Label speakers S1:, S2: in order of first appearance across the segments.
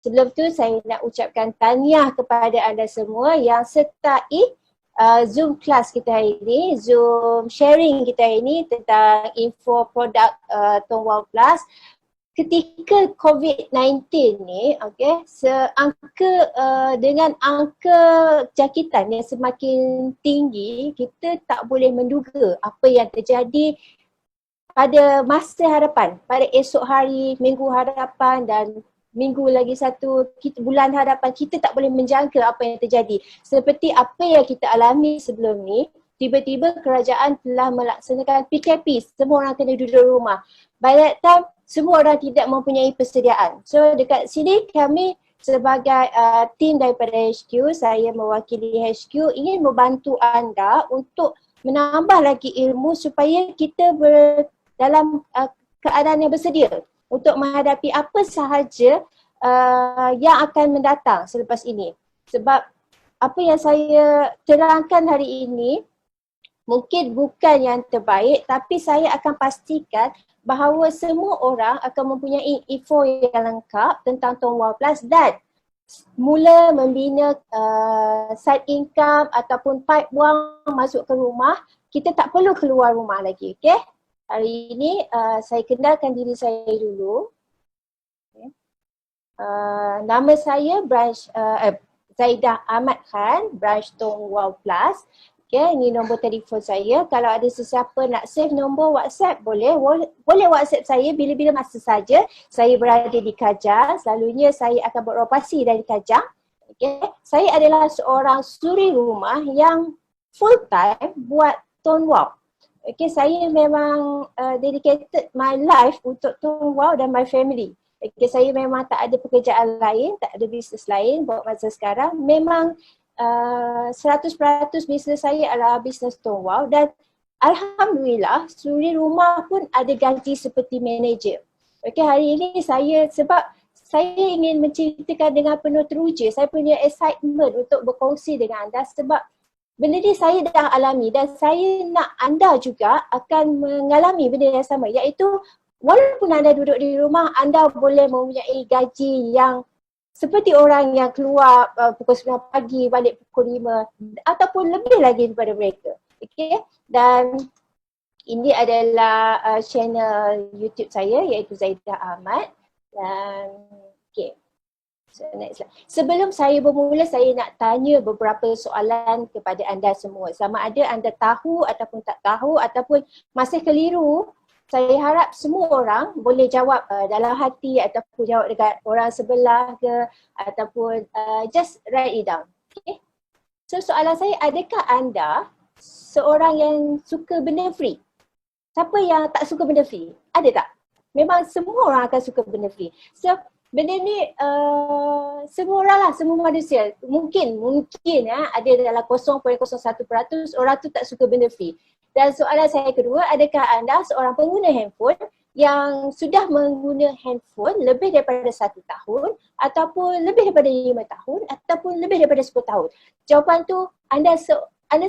S1: sebelum tu saya nak ucapkan tahniah kepada anda semua yang sertai Zoom class kita hari ini, Zoom sharing kita hari ini tentang info produk Tong Wow Plus. Ketika COVID-19 ni, dengan angka jangkitan yang semakin tinggi, kita tak boleh menduga apa yang terjadi pada masa hadapan, pada esok hari, minggu hadapan dan minggu lagi satu, bulan hadapan. Kita tak boleh menjangka apa yang terjadi. Seperti apa yang kita alami sebelum ni, tiba-tiba kerajaan telah melaksanakan PKP, semua orang kena duduk rumah. By that time, semua orang tidak mempunyai persediaan. So dekat sini kami sebagai tim daripada HQ, saya mewakili HQ ingin membantu anda untuk menambah lagi ilmu supaya kita dalam keadaan yang bersedia untuk menghadapi apa sahaja yang akan mendatang selepas ini. Sebab apa yang saya terangkan hari ini mungkin bukan yang terbaik, tapi saya akan pastikan bahawa semua orang akan mempunyai info yang lengkap tentang Tong Wow Plus dan mula membina side income ataupun pipe wang masuk ke rumah. Kita tak perlu keluar rumah lagi, okey? Hari ini saya kenalkan diri saya dulu. Okay. Nama saya Zaidah Ahmad Khan, branch Tong Wow Plus. Okay, ini nombor telefon saya. Kalau ada sesiapa nak save nombor WhatsApp, boleh WhatsApp saya bila-bila masa saja. Saya berada di Kajang, selalunya saya akan beroperasi dari Kajang. Okay. Saya adalah seorang suri rumah yang full time buat Tong Wow. Okay, saya memang dedicated my life untuk Tong Wow dan my family. Okay, saya memang tak ada pekerjaan lain, tak ada bisnes lain buat masa sekarang. Memang 100% bisnes saya adalah bisnes Tong Wow dan alhamdulillah suri rumah pun ada gaji seperti manager. Okay, hari ini sebab saya ingin menceritakan dengan penuh teruja, saya punya excitement untuk berkongsi dengan anda sebab benda ni saya dah alami dan saya nak anda juga akan mengalami benda yang sama, iaitu walaupun anda duduk di rumah, anda boleh mempunyai gaji yang seperti orang yang keluar pukul 9 pagi, balik pukul 5 ataupun lebih lagi daripada mereka. Okay? Dan ini adalah channel YouTube saya iaitu Zaidah Ahmad. Dan okay. So, next slide. Sebelum saya bermula, saya nak tanya beberapa soalan kepada anda semua. Sama ada anda tahu ataupun tak tahu ataupun masih keliru. Saya harap semua orang boleh jawab dalam hati ataupun jawab dekat orang sebelah ke ataupun just write it down. Okay? So soalan saya, adakah anda seorang yang suka benda free? Siapa yang tak suka benda free? Ada tak? Memang semua orang akan suka benda free. So benda ni semua orang lah, semua manusia. Mungkin ada dalam 0.01% orang tu tak suka benda free. Dan soalan saya kedua, adakah anda seorang pengguna handphone yang sudah mengguna handphone lebih daripada 1 tahun ataupun lebih daripada 5 tahun ataupun lebih daripada 10 tahun? Jawapan tu anda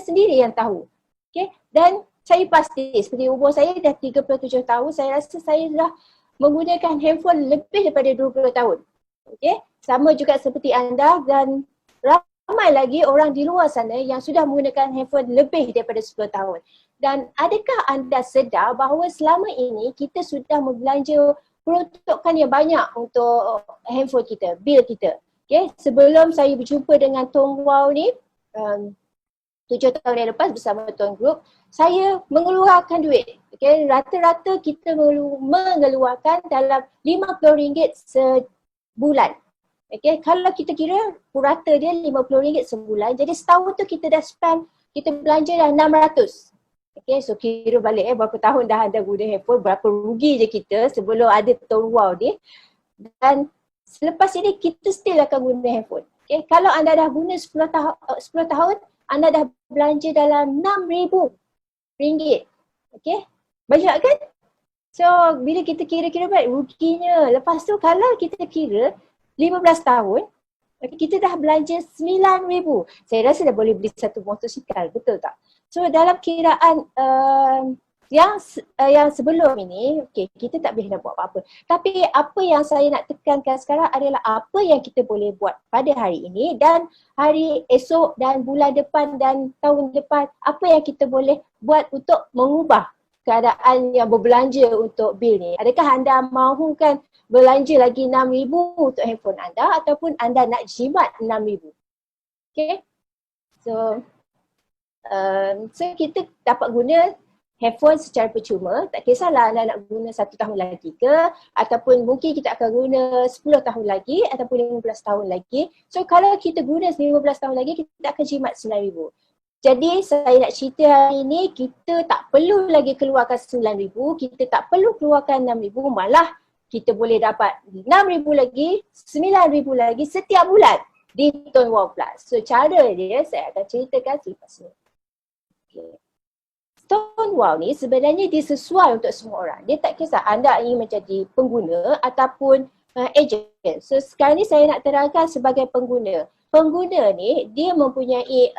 S1: sendiri yang tahu. Okay? Dan saya pasti seperti umur saya dah 37 tahun, saya rasa saya dah menggunakan handphone lebih daripada 20 tahun. Okay? Sama juga seperti anda dan ramai lagi orang di luar sana yang sudah menggunakan handphone lebih daripada 10 tahun. Dan adakah anda sedar bahawa selama ini kita sudah membelanja peruntukan yang banyak untuk handphone kita, bil kita. Okay? Sebelum saya berjumpa dengan Tong Wow ni, 7 tahun yang lepas bersama Tuan Group, saya mengeluarkan duit. Okay? Rata-rata kita mengeluarkan dalam RM50 sebulan. Okay? Kalau kita kira purata dia RM50 sebulan, jadi setahun tu kita dah kita belanja dah RM600. Okay, so kira balik berapa tahun dah anda guna handphone, berapa rugi je kita sebelum ada Tong Wow ni. Dan selepas ini kita still akan guna handphone. Okay, kalau anda dah guna 10 tahun, anda dah belanja dalam RM6,000. Okay, banyak kan? So bila kita kira-kira balik ruginya, lepas tu kalau kita kira 15 tahun, kita dah belanja RM9,000. Saya rasa dah boleh beli satu motosikal, betul tak? So dalam kiraan yang sebelum ini, okay, kita tak boleh nak buat apa-apa. Tapi apa yang saya nak tekankan sekarang adalah apa yang kita boleh buat pada hari ini dan hari esok dan bulan depan dan tahun depan, apa yang kita boleh buat untuk mengubah keadaan yang berbelanja untuk bil ni. Adakah anda mahukan belanja lagi RM6,000 untuk handphone anda ataupun anda nak jimat RM6,000? Okay. So kita dapat guna handphone secara percuma, tak kisahlah anda nak guna 1 tahun lagi ke ataupun mungkin kita akan guna 10 tahun lagi ataupun 15 tahun lagi. So kalau kita guna 15 tahun lagi, kita akan jimat RM9,000. Jadi saya nak cerita hari ini, kita tak perlu lagi keluarkan RM9,000, kita tak perlu keluarkan RM6,000, malah kita boleh dapat RM6,000 lagi, RM9,000 lagi setiap bulan di Tone Wow Plus. So cara dia saya akan ceritakan selepas ni. Okay. Tone Wow ni sebenarnya dia sesuai untuk semua orang. Dia tak kisah anda ingin menjadi pengguna ataupun agent. So sekarang ni saya nak terangkan sebagai pengguna. Pengguna ni dia mempunyai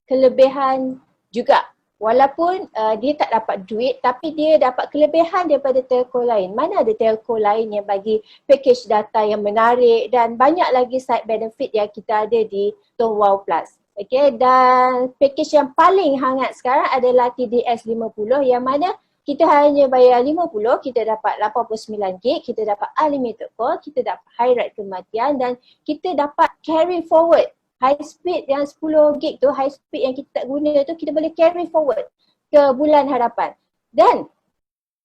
S1: kelebihan juga. Walaupun dia tak dapat duit tapi dia dapat kelebihan daripada telco lain. Mana ada telco lain yang bagi package data yang menarik dan banyak lagi side benefit yang kita ada di Tone Wow Plus. Okay, dan package yang paling hangat sekarang adalah TDS 50 yang mana kita hanya bayar 50, kita dapat 89GB, kita dapat unlimited call, kita dapat high rate kematian dan kita dapat carry forward. High speed yang 10GB tu, high speed yang kita tak guna tu, kita boleh carry forward ke bulan hadapan. Dan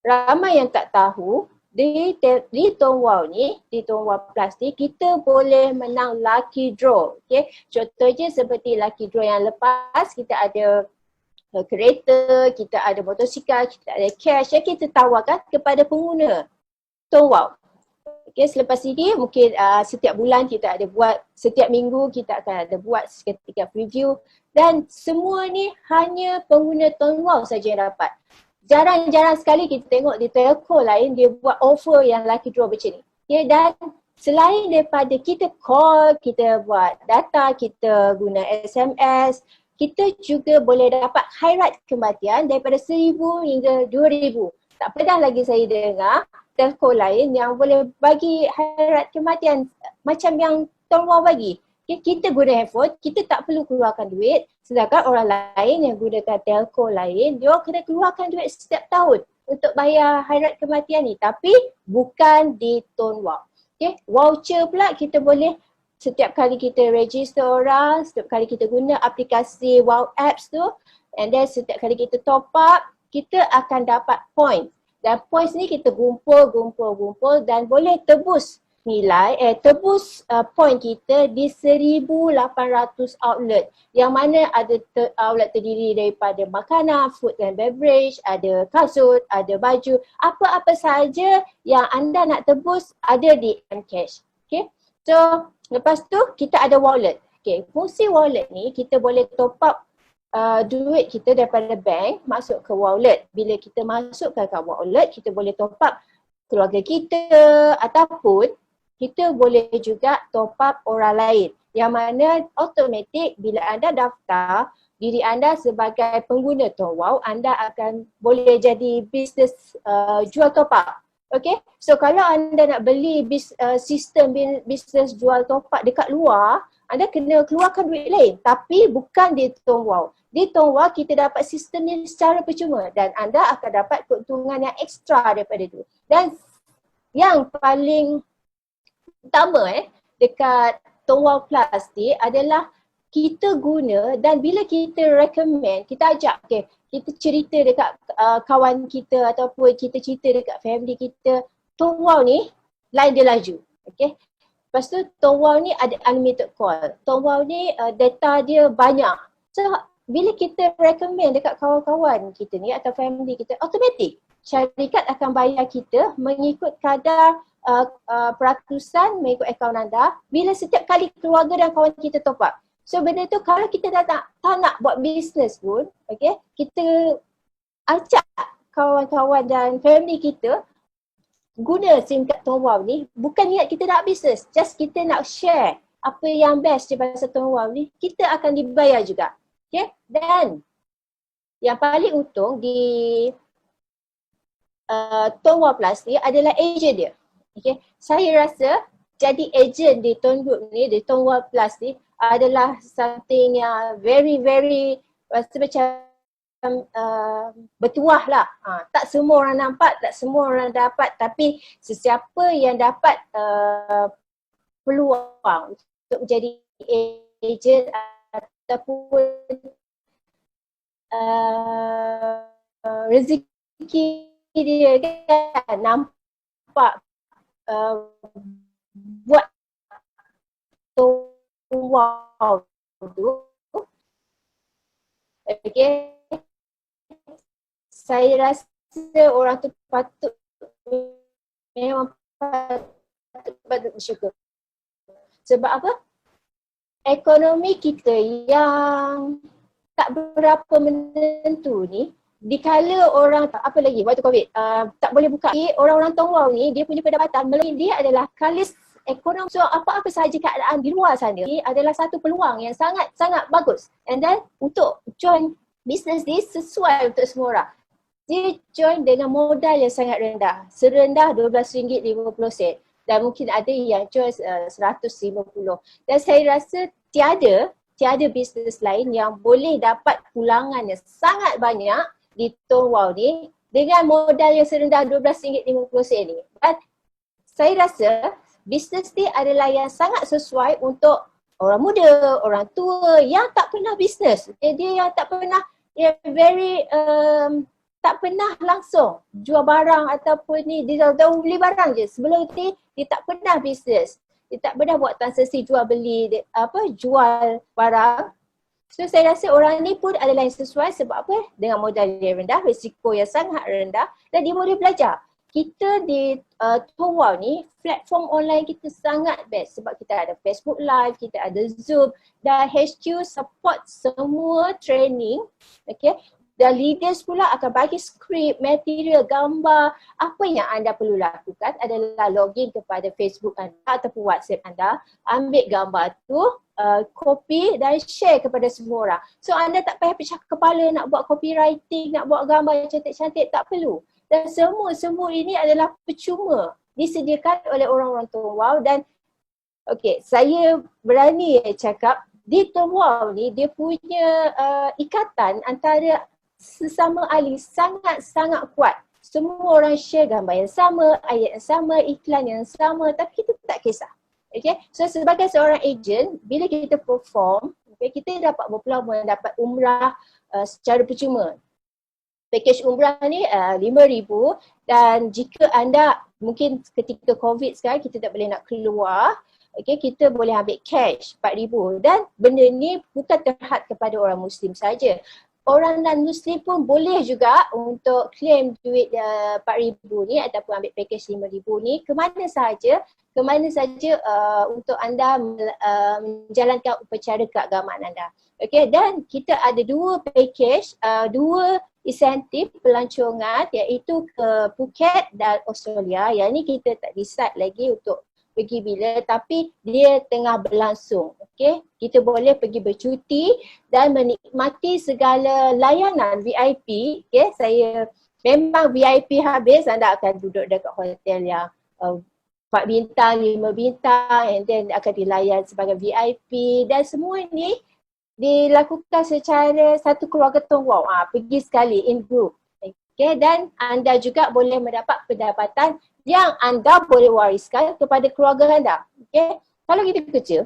S1: ramai yang tak tahu, di Tone Wow ni, di Tone Wow Plus ni, kita boleh menang lucky draw. Okay? Contohnya seperti lucky draw yang lepas, kita ada kereta, kita ada motosikal, kita ada cash yang kita tawarkan kepada pengguna Tone Wow. Okay, selepas ini mungkin setiap bulan kita ada buat, setiap minggu kita akan ada buat seketika preview dan semua ni hanya pengguna Tone Wow saja yang dapat. Jarang-jarang sekali kita tengok di telco lain dia buat offer yang lucky draw macam ni. Okay, dan selain daripada kita call, kita buat data, kita guna SMS, kita juga boleh dapat high rate kematian daripada 1,000 hingga 2,000. Tak pernah lagi saya dengar telco lain yang boleh bagi high rate kematian macam yang Tone Wow bagi. Okay, kita guna handphone, kita tak perlu keluarkan duit. Sedangkan orang lain yang gunakan telco lain, dia kena keluarkan duit setiap tahun untuk bayar high rate kematian ni. Tapi bukan di Tone Wow. Okay, voucher pula kita boleh setiap kali kita register orang, setiap kali kita guna aplikasi Wow Apps tu, and then setiap kali kita top up, kita akan dapat point. Dan points ni kita gumpul dan boleh tebus point kita di 1,800 outlet yang mana ada outlet terdiri daripada makanan, food and beverage, ada kasut, ada baju, apa-apa sahaja yang anda nak tebus ada di Mcash. Okay, so lepas tu kita ada wallet. Okay, fungsi wallet ni kita boleh top up duit kita daripada bank masuk ke wallet. Bila kita masukkan ke wallet, kita boleh top up keluarga kita ataupun kita boleh juga top up orang lain yang mana automatik bila anda daftar diri anda sebagai pengguna Tone Wow, anda akan boleh jadi bisnes jual top up. Okay, so kalau anda nak beli sistem bisnes jual top up dekat luar, anda kena keluarkan duit lain tapi bukan di Tone Wow. Di Tone Wow kita dapat sistem ni secara percuma dan anda akan dapat keuntungan yang ekstra daripada itu. Dan yang paling utama dekat Tone Wow Plus ni adalah kita guna dan bila kita recommend, kita ajak, okay, kita cerita dekat kawan kita ataupun kita cerita dekat family kita, Tone Wow ni line dia laju. Okay. Lepas tu Tone Wow ni ada unlimited call. Tone Wow ni data dia banyak. So bila kita recommend dekat kawan-kawan kita ni atau family kita, automatik syarikat akan bayar kita mengikut kadar peratusan mengikut akaun anda bila setiap kali keluarga dan kawan kita top up. So benda tu kalau kita tak nak buat bisnes pun, okay, kita ajak kawan-kawan dan family kita guna SIM card Tone Wow ni, bukan niat kita nak bisnes, just kita nak share apa yang best di pasal Tone Wow ni, kita akan dibayar juga. Okay, dan yang paling untung di Tonghua Plus ni adalah ejen dia. Okay. Saya rasa jadi ejen di Tone Group ni, di Tonghua Plus ni adalah something yang very rasa macam bertuah lah. Tak semua orang nampak, tak semua orang dapat, tapi sesiapa yang dapat peluang untuk menjadi ejen ataupun rezeki dia kan nampak buat wow tu, okay, saya rasa orang tu memang patut bersyukur. Sebab apa? Ekonomi kita yang tak berapa menentu ni, dikala orang, apa lagi waktu COVID, tak boleh buka, orang-orang Tonghua ni dia punya pendapatan melalui dia adalah kalis ekonomi. So apa-apa sahaja keadaan di luar sana ni adalah satu peluang yang sangat-sangat bagus. And then untuk join bisnes ni sesuai untuk semua orang. Dia join dengan modal yang sangat rendah, serendah RM12.50, dan mungkin ada yang join RM150. Dan saya rasa tiada bisnes lain yang boleh dapat pulangan yang sangat banyak di Tonghua ni dengan modal yang serendah RM12.50 ni. Dan saya rasa bisnes ni adalah yang sangat sesuai untuk orang muda, orang tua yang tak pernah bisnes. Dia yang tak pernah, tak pernah langsung jual barang ataupun ni, dia tahu beli barang je. Sebelum ni dia tak pernah bisnes. Dia tak pernah buat transaksi jual beli, jual barang. So saya rasa orang ni pun adalah yang sesuai sebab apa? Dengan modal yang rendah, risiko yang sangat rendah, dan dia boleh belajar. Kita di Tonghua ni, platform online kita sangat best sebab kita ada Facebook Live, kita ada Zoom, dan HQ support semua training, okay? Dan leaders pula akan bagi skrip, material, gambar. Apa yang anda perlu lakukan adalah login kepada Facebook anda ataupun WhatsApp anda, ambil gambar tu, copy dan share kepada semua orang. So anda tak payah pecah kepala nak buat copywriting, nak buat gambar yang cantik-cantik, tak perlu. Dan semua ini adalah percuma, disediakan oleh orang-orang Tonghua. Dan okay, saya berani cakap di Tonghua ni dia punya ikatan antara sesama ahli sangat-sangat kuat. Semua orang share gambar yang sama, ayat yang sama, iklan yang sama, tapi kita tak kisah. Okay? So sebagai seorang ejen, bila kita perform, okay, kita dapat berpeluang dapat umrah secara percuma. Package umrah ni RM5,000, dan jika anda mungkin ketika COVID sekarang kita tak boleh nak keluar, okay, kita boleh ambil cash RM4,000, dan benda ni bukan terhad kepada orang Muslim saja. Orang non-Muslim pun boleh juga untuk claim duit RM4,000 ni ataupun ambil package RM5,000 ni ke mana sahaja untuk anda menjalankan upacara keagamaan anda. Okay, dan kita ada dua package, dua insentif pelancongan, iaitu ke Phuket dan Australia. Yang ni kita tak decide lagi untuk pergi bila, tapi dia tengah berlangsung. Okay, kita boleh pergi bercuti dan menikmati segala layanan VIP. Okay, saya memang VIP habis, anda akan duduk dekat hotel yang 4 bintang, 5 bintang, and then akan dilayan sebagai VIP, dan semua ni dilakukan secara satu keluarga Tonghua. Pergi sekali in group. Okay, dan anda juga boleh mendapat pendapatan yang anda boleh wariskan kepada keluarga anda. Okay, kalau kita kerja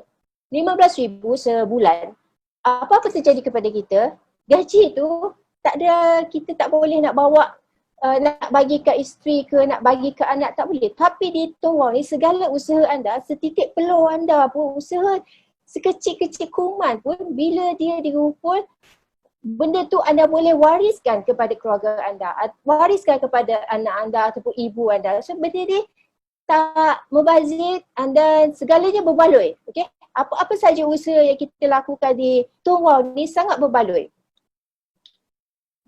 S1: RM15,000 sebulan, apa-apa terjadi kepada kita, gaji tu tak ada, kita tak boleh nak bawa, nak bagi ke isteri ke, nak bagi ke anak, tak boleh. Tapi di Tonghua ni segala usaha anda, setitik peluh anda pun, usaha sekecil-kecil kuman pun, bila dia dikumpul, benda tu anda boleh wariskan kepada keluarga anda, wariskan kepada anak anda ataupun ibu anda. So benda ni tak membazir, dan segalanya berbaloi. Okay? Apa-apa saja usaha yang kita lakukan di Tonghua ni sangat berbaloi.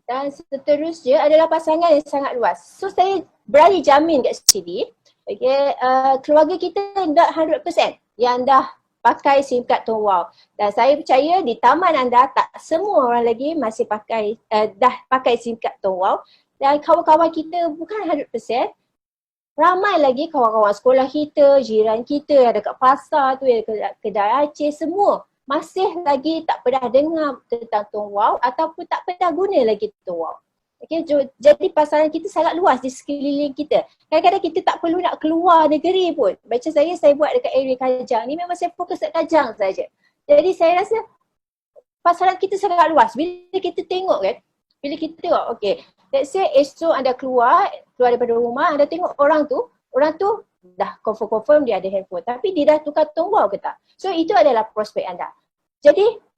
S1: Dan seterusnya adalah pasangan yang sangat luas. So saya berani jamin kat sini, okay, keluarga kita dah 100% yang dah pakai SIM card Tong Wow. Dan saya percaya di taman anda tak semua orang lagi masih pakai, dah pakai SIM card Tong Wow. Dan kawan-kawan kita bukan 100%, ramai lagi kawan-kawan sekolah kita, jiran kita yang dekat pasar tu, yang dekat kedai Aceh, semua masih lagi tak pernah dengar tentang Tong Wow ataupun tak pernah guna lagi Tong Wow. Okay, jadi pasaran kita sangat luas di sekeliling kita. Kadang-kadang kita tak perlu nak keluar negeri pun. Macam saya buat dekat area Kajang ni, memang saya fokus dekat Kajang saja. Jadi saya rasa pasaran kita sangat luas. Bila kita tengok kan, bila kita tengok, okay, let's say esok anda keluar daripada rumah, anda tengok orang tu dah confirm dia ada handphone. Tapi dia dah tukar Tong Wow ke tak? So itu adalah prospek anda. Jadi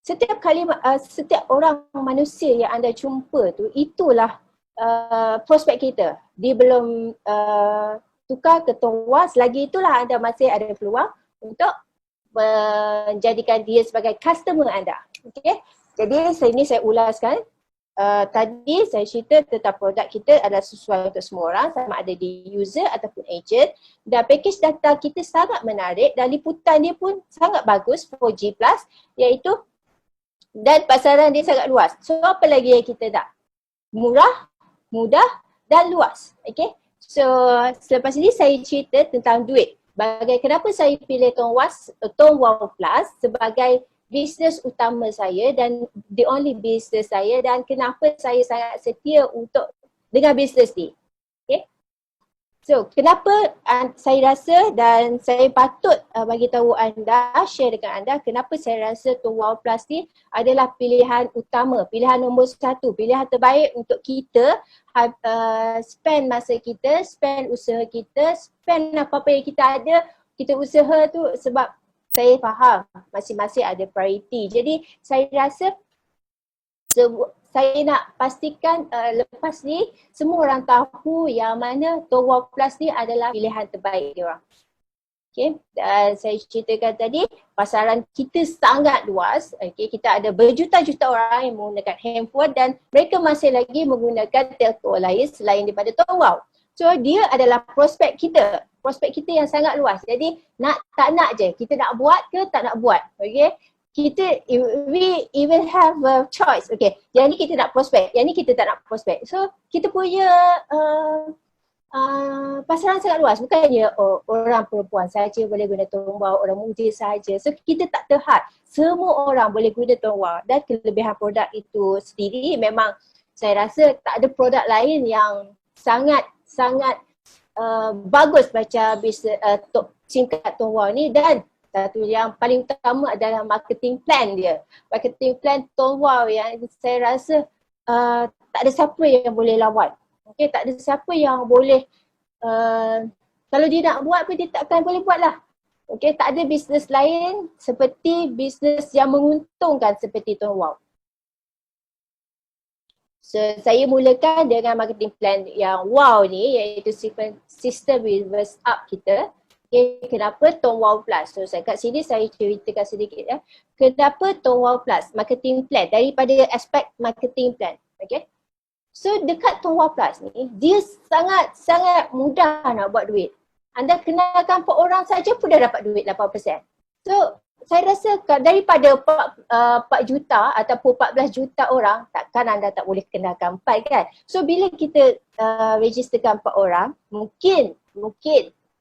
S1: setiap kali, setiap orang manusia yang anda jumpa tu, itulah prospek kita. Dia belum tukar ke Tong Wow, selagi itulah anda masih ada peluang untuk menjadikan dia sebagai customer anda. Okay? Jadi ini saya ulaskan. Tadi saya cerita tentang produk kita adalah sesuai untuk semua orang, sama ada di user ataupun agent. Dan package data kita sangat menarik dan liputan dia pun sangat bagus, 4G+, iaitu dan pasaran dia sangat luas. So apa lagi yang kita nak? Murah, mudah dan luas. Okay? So selepas ini saya cerita tentang duit. Kenapa saya pilih Tong Wow Plus sebagai bisnes utama saya dan the only bisnes saya, dan kenapa saya sangat setia untuk dengan bisnes ni. Okay? So kenapa saya rasa dan saya patut bagi tahu anda, share dengan anda kenapa saya rasa Tong Wow Plus ni adalah pilihan utama, pilihan nombor satu, pilihan terbaik untuk kita spend masa kita, spend usaha kita, spend apa-apa yang kita ada, kita usaha tu, sebab saya faham masing-masing ada priority. Jadi saya rasa saya nak pastikan lepas ni semua orang tahu yang mana Tong Wow Plus ni adalah pilihan terbaik dia orang. Okay, dan saya ceritakan tadi pasaran kita sangat luas. Okay, kita ada berjuta-juta orang yang menggunakan handphone dan mereka masih lagi menggunakan telco lain selain daripada Tong Wow. So dia adalah prospek kita yang sangat luas. Jadi tak nak je, kita nak buat ke tak nak buat. Okay, we even have a choice. Okay, yang ni kita nak prospek, yang ni kita tak nak prospek. So kita punya pasaran sangat luas. Bukannya orang perempuan saja boleh guna Tong Wow, orang muda saja. So kita tak terhad, semua orang boleh guna Tong Wow. Dan kelebihan produk itu sendiri, memang saya rasa tak ada produk lain yang sangat bagus macam SIM card Tong Wow ni. Dan satu yang paling utama adalah marketing plan dia. Marketing plan Tong Wow yang saya rasa tak ada siapa yang boleh lawan. Okay, tak ada siapa yang boleh, kalau dia nak buat pun dia takkan boleh buat lah. Okay, tak ada bisnes lain seperti bisnes yang menguntungkan seperti Tong Wow. So, saya mulakan dengan marketing plan yang wow ni, iaitu sistem reverse up kita. Okay, kenapa Tong Wow Plus? So kat sini saya ceritakan sedikit ya. Kenapa Tong Wow Plus? Marketing plan, daripada aspek marketing plan. Okay. So dekat Tong Wow Plus ni, dia sangat mudah nak buat duit. Anda kenalkan 4 orang saja pun dah dapat duit 8%. So saya rasa daripada 4 juta ataupun 14 juta orang, takkan anda tak boleh kenalkan 4 kan. So bila kita registerkan 4 orang, mungkin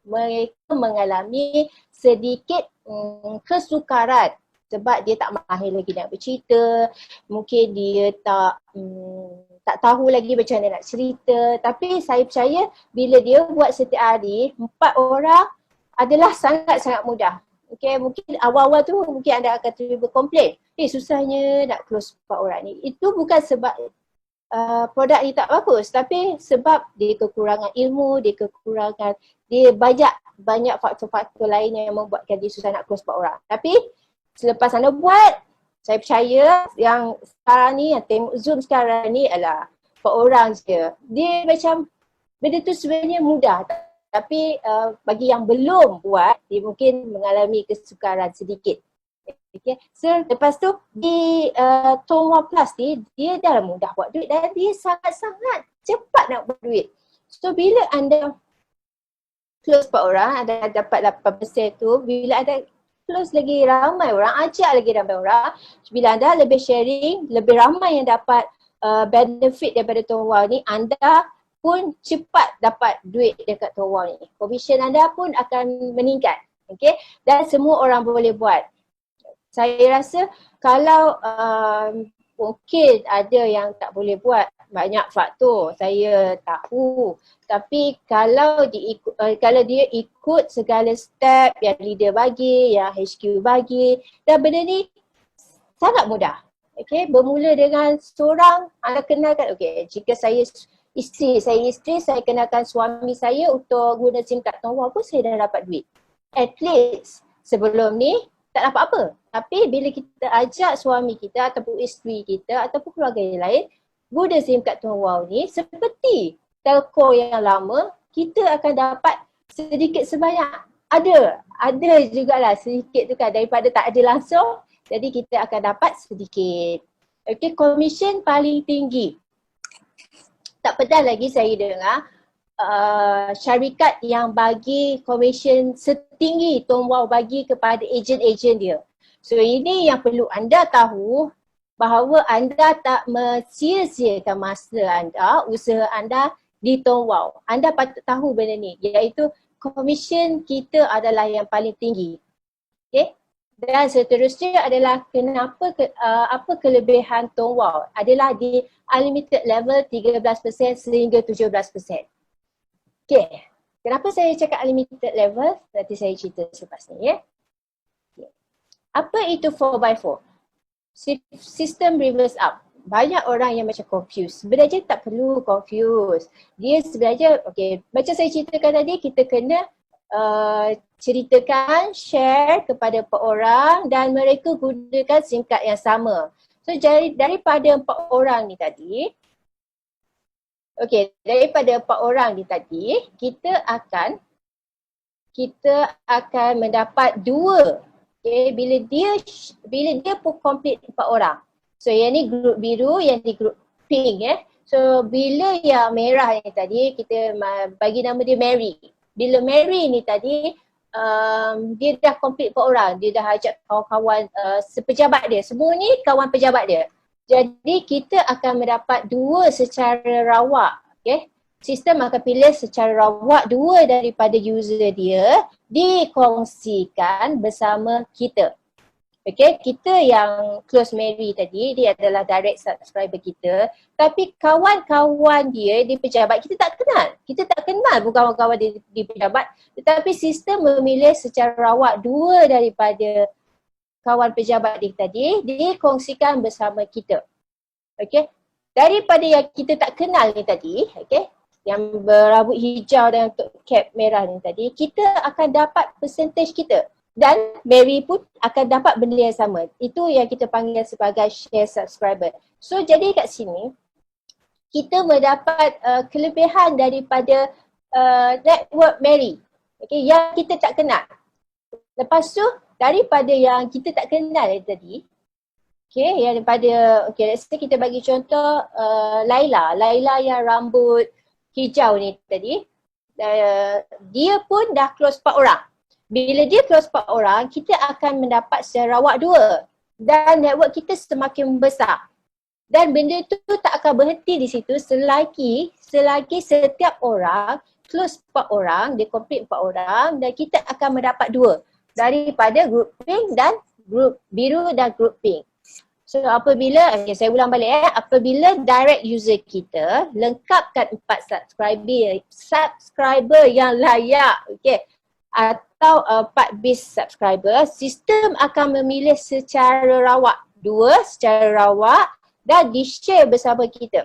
S1: mereka mengalami sedikit kesukaran sebab dia tak mahir lagi nak bercerita, mungkin dia tak tahu lagi macam mana nak cerita. Tapi saya percaya bila dia buat setiap hari 4 orang adalah sangat-sangat mudah. Okay, mungkin awal-awal tu mungkin anda akan terima komplain. Susahnya nak close 4 orang ni. Itu bukan sebab produk ni tak bagus, tapi sebab dia kekurangan ilmu, dia banyak faktor-faktor lain yang membuatkan dia susah nak close 4 orang. Tapi selepas anda buat, saya percaya yang sekarang ni, yang tengok Zoom sekarang ni adalah 4 orang je. Dia macam, benda tu sebenarnya mudah. Tapi bagi yang belum buat, dia mungkin mengalami kesukaran sedikit. Okay. So lepas tu di Tong Wow Plus ni, dia dah mudah buat duit dan dia sangat-sangat cepat nak buat duit. So bila anda close 4 orang, anda dapat 8% tu, bila anda close lagi ramai orang, ajak lagi ramai orang. Bila anda lebih sharing, lebih ramai yang dapat benefit daripada Tuan Wow ni, anda pun cepat dapat duit dekat Tuan Wow ni. Komisen anda pun akan meningkat. Okay? Dan semua orang boleh buat. Saya rasa kalau mungkin ada yang tak boleh buat, banyak faktor saya tahu, tapi kalau dia ikut segala step yang leader bagi, yang HQ bagi, dan benda ni sangat mudah. Okay, bermula dengan seorang, anda kenalkan, okay, jika saya isteri, saya kenalkan suami saya untuk guna SIM card Tuan Wow pun saya dah dapat duit. At least sebelum ni tak dapat apa. Tapi bila kita ajak suami kita ataupun isteri kita ataupun keluarga yang lain guna SIM card Tuan Wow ni, seperti telco yang lama, kita akan dapat sedikit sebanyak. Ada jugalah sedikit tu kan, daripada tak ada langsung, jadi kita akan dapat sedikit. Okay, komisen paling tinggi. Tak pernah lagi saya dengar syarikat yang bagi komisen setinggi Tuan Wow bagi kepada ejen-ejen dia. So ini yang perlu anda tahu, bahawa anda tak sia-siakan masa anda, usaha anda di Tuan Wow. Anda patut tahu benda ni, iaitu komisen kita adalah yang paling tinggi. Okay? Dan seterusnya adalah kenapa apa kelebihan Tuan Wow adalah di unlimited level 13% sehingga 17%. Okay, kenapa saya cakap unlimited level? Nanti saya cerita selepas ni ya. Okay. Apa itu 4x4? Sistem reverse up. Banyak orang yang macam confused. Sebenarnya tak perlu confused. Dia sebenarnya, okay, macam saya ceritakan tadi, kita kena ceritakan, share kepada 4 orang dan mereka gunakan SIM card yang sama. So daripada 4 orang ni tadi, daripada 4 orang ni tadi, kita akan mendapat 2. Okay, bila dia pun complete 4 orang. So yang ni grup biru, yang ni grup pink So bila yang merah ni tadi, kita bagi nama dia Mary. Bila Mary ni tadi, dia dah complete 4 orang. Dia dah ajak kawan-kawan sepejabat dia. Semua ni kawan pejabat dia. Jadi kita akan mendapat 2 secara rawak. Okay. Sistem akan pilih secara rawak 2 daripada user dia dikongsikan bersama kita. Okay, kita yang close Mary tadi, dia adalah direct subscriber kita. Tapi kawan-kawan dia di pejabat kita tak kenal. Kita tak kenal pun kawan-kawan dia di pejabat. Tetapi sistem memilih secara rawak 2 daripada kawan pejabat dia tadi dikongsikan bersama kita. Okay, daripada yang kita tak kenal ni tadi, okay, yang berambut hijau dan cap merah ni tadi, kita akan dapat percentage kita. Dan Mary pun akan dapat benda yang sama. Itu yang kita panggil sebagai share subscriber. So jadi kat sini, kita mendapat kelebihan daripada network Mary. Okay, yang kita tak kenal. Lepas tu, daripada yang kita tak kenal tadi, okay, yang daripada, okay, let's say kita bagi contoh Laila yang rambut hijau ni tadi, dia pun dah close 4 orang. Bila dia close 4 orang, kita akan mendapat secara rawak 2 dan network kita semakin besar. Dan benda tu tak akan berhenti di situ selagi setiap orang close 4 orang, dia complete 4 orang dan kita akan mendapat 2 daripada group pink dan group biru dan group pink. So apabila, okay, saya ulang balik apabila direct user kita lengkapkan 4 subscriber yang layak, okay, atau 4 base subscriber, sistem akan memilih secara rawak 2 secara rawak dan di-share bersama kita.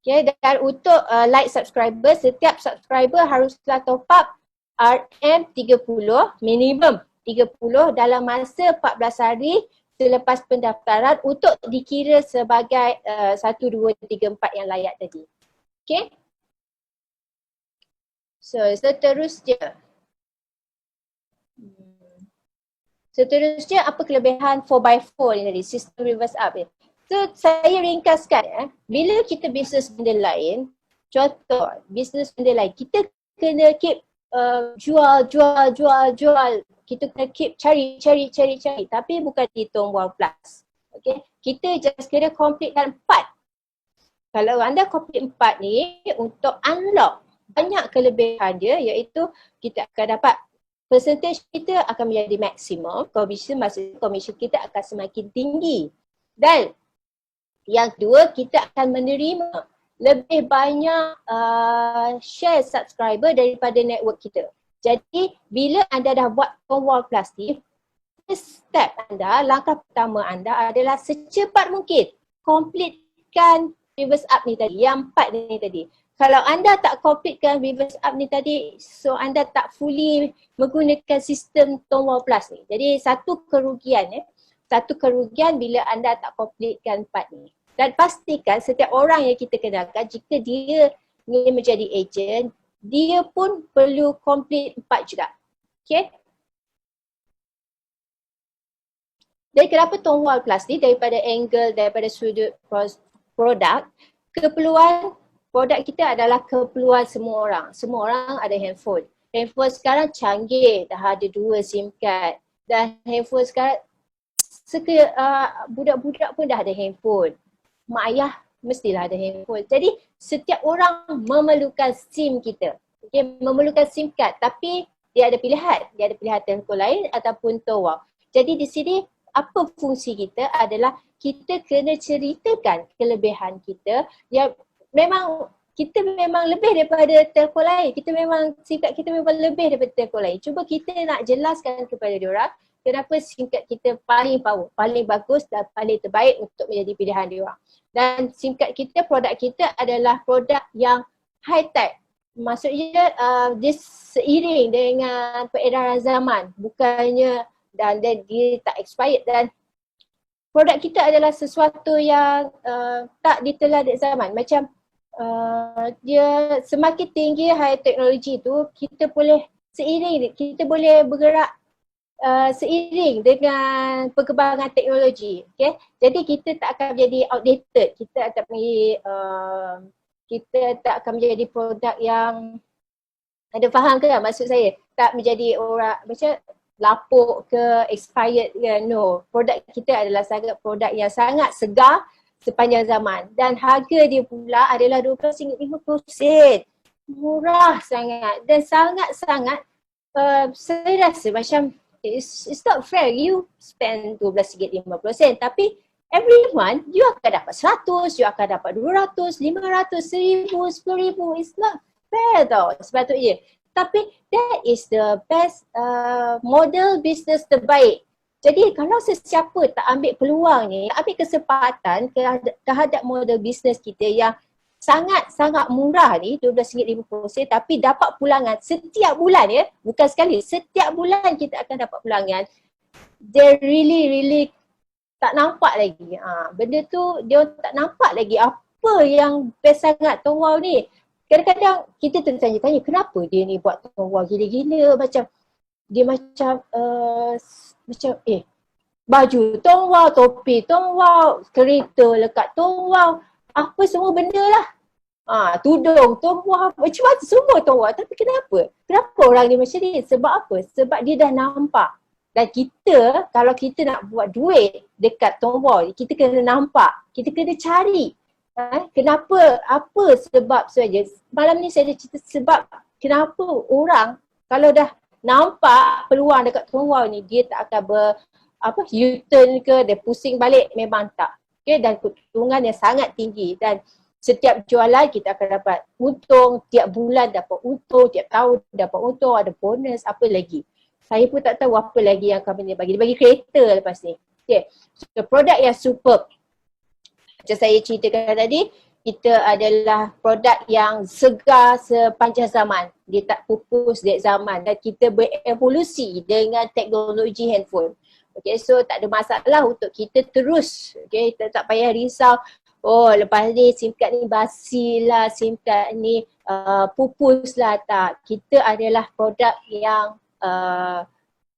S1: Okay, dan untuk like subscriber, setiap subscriber haruslah top up RM30, minimum 30 dalam masa 14 hari selepas pendaftaran untuk dikira sebagai 1, 2, 3, 4 yang layak tadi. Okay. So seterusnya. Seterusnya apa kelebihan 4x4 ni tadi, sistem reverse up ni. So saya ringkaskan bila kita bisnes benda lain, contoh bisnes benda lain, kita kena keep jual kita kena keep cari. Tapi bukan di Tonewall Plus. Okay. Kita just kena completekan 4. Kalau anda complete 4 ni, untuk unlock banyak kelebihan dia, iaitu kita akan dapat percentage kita akan menjadi maksimum, maksudnya komisen kita akan semakin tinggi. Dan yang kedua, kita akan menerima lebih banyak share subscriber daripada network kita. Jadi bila anda dah buat Tonewall Plus ni, step anda, langkah pertama anda adalah secepat mungkin completekan reverse up ni tadi, yang 4 ni tadi. Kalau anda tak completekan reverse up ni tadi, so anda tak fully menggunakan sistem Tonewall Plus ni. Jadi satu kerugian bila anda tak completekan 4 ni. Dan pastikan setiap orang yang kita kenalkan, jika dia ingin menjadi ejen, dia pun perlu complete 4 juga. Okay? Dan kenapa Tonewall Plus ni daripada sudut produk, keperluan produk kita adalah keperluan semua orang. Semua orang ada handphone. Handphone sekarang canggih, dah ada 2 SIM card. Dan handphone sekarang, budak-budak pun dah ada handphone. Mak ayah mestilah ada handphone. Jadi setiap orang memerlukan SIM kita. Okay, memerlukan SIM card, tapi dia ada pilihan. Dia ada pilihan telco lain ataupun Tonewall. Jadi di sini apa fungsi kita adalah kita kena ceritakan kelebihan kita yang kita memang lebih daripada telco lain. SIM card kita memang lebih daripada telco lain. Cuba kita nak jelaskan kepada diorang kenapa SIM card kita paling power, paling bagus dan paling terbaik untuk menjadi pilihan diorang. Dan SIM card kita, produk kita adalah produk yang high tech. Maksudnya dia seiring dengan peredaran zaman, bukannya dan dia tak expired, dan produk kita adalah sesuatu yang tak ditelan zaman. Macam dia semakin tinggi high teknologi tu, kita boleh bergerak seiring dengan perkembangan teknologi. Okay? Jadi kita tak akan menjadi outdated, kita tak akan menjadi produk yang, ada faham ke maksud saya? Tak menjadi orang macam lapuk ke, expired ke, no. Produk kita adalah produk yang sangat segar sepanjang zaman. Dan harga dia pula adalah RM12.50. Murah sangat dan sangat-sangat saya rasa macam it's not fair. You spend RM12.50 tapi every month you akan dapat 100, you akan dapat 200, 500, 1000, 10,000. It's not fair tau sepatutnya. Tapi that is the best model business terbaik. Jadi kalau sesiapa tak ambil peluang ni, ambil kesempatan terhadap model business kita yang sangat-sangat murah ni, RM12.50, tapi dapat pulangan setiap bulan ya, bukan sekali, setiap bulan kita akan dapat pulangan. They really tak nampak lagi. Benda tu dia tak nampak lagi apa yang best sangat Tonewall ni. Kadang-kadang kita tertanya-tanya kenapa dia ni buat Tonewall gila-gila, macam dia macam baju Tonewall, topi Tonewall, kereta lekat Tonewall, apa semua benda lah. Tudung Tonewall, macam-macam semua Tonewall. Tapi kenapa orang ni macam ni? Sebab apa? Sebab dia dah nampak. Dan kita, kalau kita nak buat duit dekat Tonewall, kita kena nampak, kita kena cari. Kenapa? Apa sebab saja? Malam ni saya ada cerita sebab kenapa orang kalau dah nampak peluang dekat Tonewall ni, dia tak akan U-turn ke, dia pusing balik, memang tak. Okay, dan keuntungan yang sangat tinggi, dan setiap jualan kita akan dapat untung, tiap bulan dapat untung, tiap tahun dapat untung, ada bonus, apa lagi. Saya pun tak tahu apa lagi yang company bagi. Dia bagi kereta lepas ni. Okay, so produk yang superb. Macam saya ceritakan tadi, kita adalah produk yang segar sepanjang zaman. Dia tak pupus dari zaman dan kita berevolusi dengan teknologi handphone. Okay, so tak ada masalah untuk kita terus. Okay, kita tak payah risau. Oh, lepas ni SIM card ni basi lah, SIM card ni pupus lah. Tak, kita adalah produk yang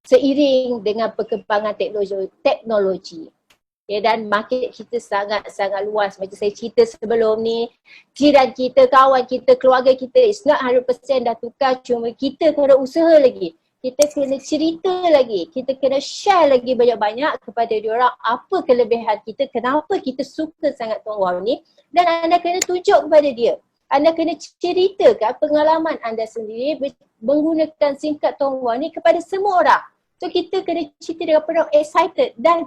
S1: seiring dengan perkembangan teknologi. Ya, dan market kita sangat-sangat luas. Macam saya cerita sebelum ni, jiran kita, kawan kita, keluarga kita, it's not 100% dah tukar, cuma kita kena usaha lagi. kita kena cerita lagi, kita kena share lagi banyak-banyak kepada diorang apa kelebihan kita, kenapa kita suka sangat Tuan Wow ni, dan anda kena tunjuk kepada dia. Anda kena ceritakan pengalaman anda sendiri menggunakan SIM card Tuan Wow ni kepada semua orang. So kita kena cerita dengan penuh excited. Dan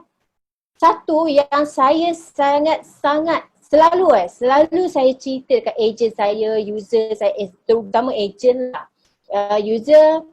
S1: satu yang saya sangat-sangat selalu saya cerita dekat ejen saya, user saya, terutama ejen lah. User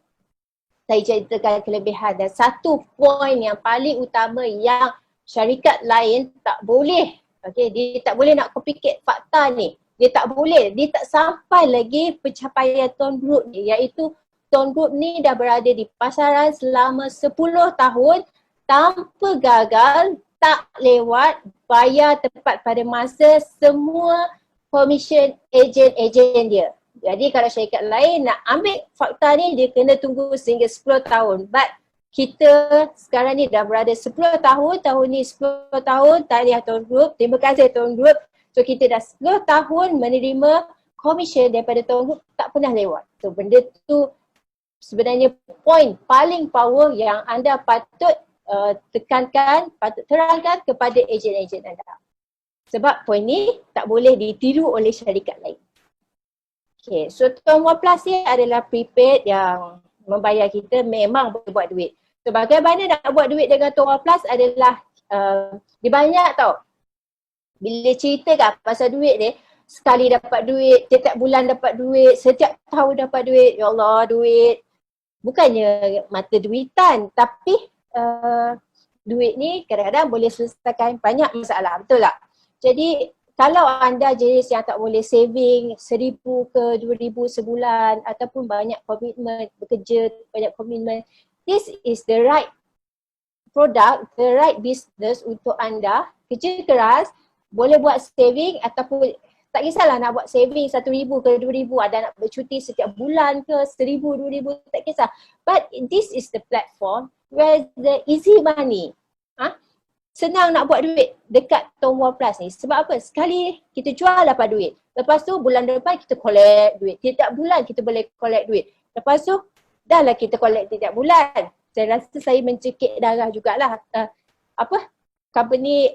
S1: saya ceritakan kelebihan, dan satu poin yang paling utama yang syarikat lain tak boleh, dia tak boleh nak copycat fakta ni. Dia tak boleh, dia tak sampai lagi pencapaian Tuan Group ni, iaitu Tuan Group ni dah berada di pasaran selama 10 tahun tanpa gagal, tak lewat, bayar tepat pada masa semua commission ejen-ejen dia. Jadi kalau syarikat lain nak ambil fakta ni, dia kena tunggu sehingga 10 tahun. But kita sekarang ni dah berada 10 tahun, tahun ni 10 tahun, tahniah Tuan Group, terima kasih Tuan Group. So kita dah 10 tahun menerima commission daripada Tuan Group, tak pernah lewat. So benda tu sebenarnya poin paling power yang anda patut tekankan, patut terangkan kepada ejen-ejen anda. Sebab poin ni tak boleh ditiru oleh syarikat lain. Okay, so Tuan Wow Plus ni adalah prepaid yang membayar kita memang boleh buat duit. So bagaimana nak buat duit dengan Tuan Wow Plus adalah dia banyak tau. Bila ceritakan pasal duit ni, sekali dapat duit, setiap bulan dapat duit, setiap tahun dapat duit, ya Allah duit. Bukannya mata duitan, tapi duit ni kadang-kadang boleh selesaikan banyak masalah, betul tak? Jadi kalau anda jenis yang tak boleh saving 1,000 ke 2,000 sebulan ataupun banyak komitmen, bekerja banyak komitmen, this is the right product, the right business untuk anda. Kerja keras, boleh buat saving ataupun tak kisahlah nak buat saving 1,000 ke 2,000, ada nak bercuti setiap bulan ke 1,000, 2,000, tak kisah. But this is the platform where the easy money. Senang nak buat duit dekat Tuan Wow Plus ni. Sebab apa? Sekali kita jual dapat duit. Lepas tu bulan depan kita collect duit. Setiap bulan kita boleh collect duit. Lepas tu dah lah kita collect setiap bulan. Saya rasa saya mencekik darah jugalah. Company,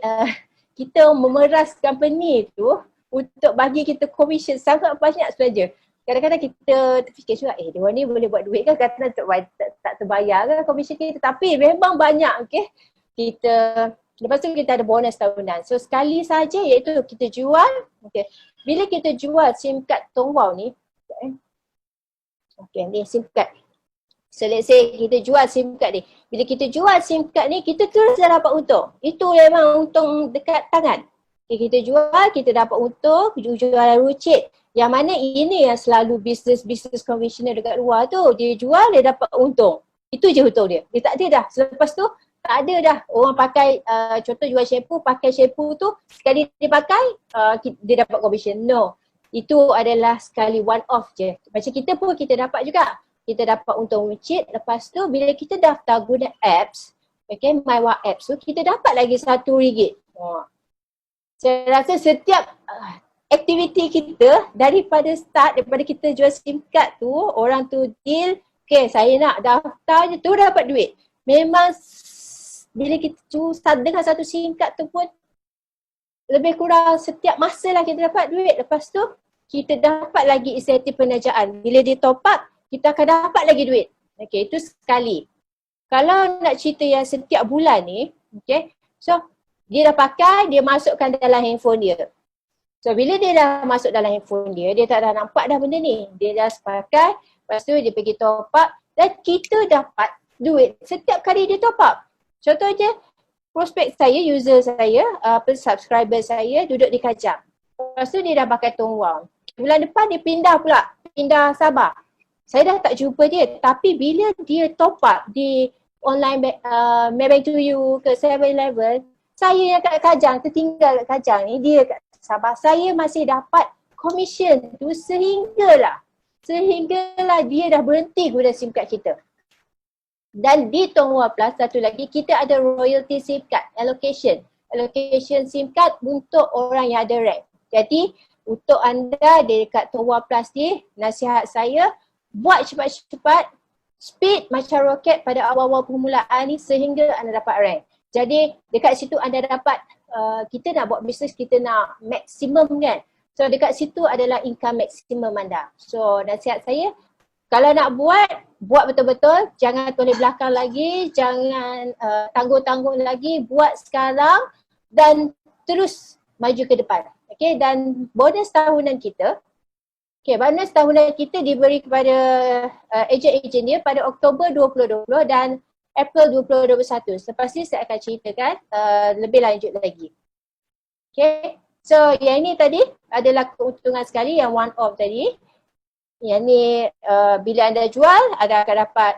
S1: kita memeras company tu untuk bagi kita commission sangat banyak sebenarnya. Kadang-kadang kita terfikir juga, dia ni boleh buat duit kan, kata tak terbayar kan commission kita. Tapi memang banyak, okay. Lepas tu kita ada bonus tahunan. So sekali saja iaitu kita jual, okay. Bila kita jual SIM card Tuan Wow ni, okay, ni SIM card. So let's say kita jual SIM card ni. Bila kita jual SIM card ni, kita terus dah dapat untung. Itu memang untung dekat tangan. Okay, kita jual, kita dapat untung, jual rucit. Yang mana ini yang selalu bisnes konvensional dekat luar tu. Dia jual, dia dapat untung. Itu je untung dia. Dia tak ada dah. Selepas tu, tak ada dah orang pakai, contoh jual shampoo, pakai shampoo tu sekali dia pakai, dia dapat commission. No, itu adalah sekali one off je. Macam kita pun kita dapat juga, kita dapat untung runcit. Lepas tu bila kita daftar guna apps, okay, My Wow apps tu, kita dapat lagi RM1. Saya rasa setiap aktiviti kita daripada kita jual SIM card tu, orang tu deal, okay saya nak daftar je tu dapat duit. Memang bila kita dengan satu SIM card tu pun lebih kurang setiap masa lah kita dapat duit. Lepas tu kita dapat lagi insentif penajaan. Bila dia top up, kita akan dapat lagi duit. Okay, itu sekali. Kalau nak cerita yang setiap bulan ni, okay, so dia dah pakai, dia masukkan dalam handphone dia. So bila dia dah masuk dalam handphone dia, dia tak dah nampak dah benda ni. Dia dah pakai, lepas tu dia pergi top up dan kita dapat duit setiap kali dia top up. Contoh je, prospek saya, user saya, subscriber saya duduk di Kajang. Lepas tu dia dah pakai Tuan Wow. Bulan depan dia pindah Sabah. Saya dah tak jumpa dia. Tapi bila dia top up di online Maybank to You ke 7-Eleven, saya yang kat Kajang, tertinggal kat Kajang ni, dia kat Sabah. Saya masih dapat commission tu sehinggalah dia dah berhenti guna SIM card kita. Dan di Tuan Wow Plus satu lagi, kita ada royalty SIM card, allocation SIM card untuk orang yang ada rank. Jadi untuk anda dekat Tuan Wow Plus ni, nasihat saya, buat cepat-cepat speed macam roket pada awal-awal permulaan ni sehingga anda dapat rank. Jadi dekat situ anda dapat, kita nak buat bisnes, kita nak maksimum kan. So dekat situ adalah income maksimum anda. So nasihat saya, kalau nak buat betul-betul, jangan toleh belakang lagi, jangan tangguh-tangguh lagi, buat sekarang dan terus maju ke depan. Okay, dan bonus tahunan kita, bonus tahunan kita diberi kepada ejen-ejen dia pada Oktober 2020 dan April 2021. Selepas ni saya akan ceritakan lebih lanjut lagi. Okay, so yang ini tadi adalah keuntungan sekali yang one off tadi. Yang ni bila anda jual, anda akan dapat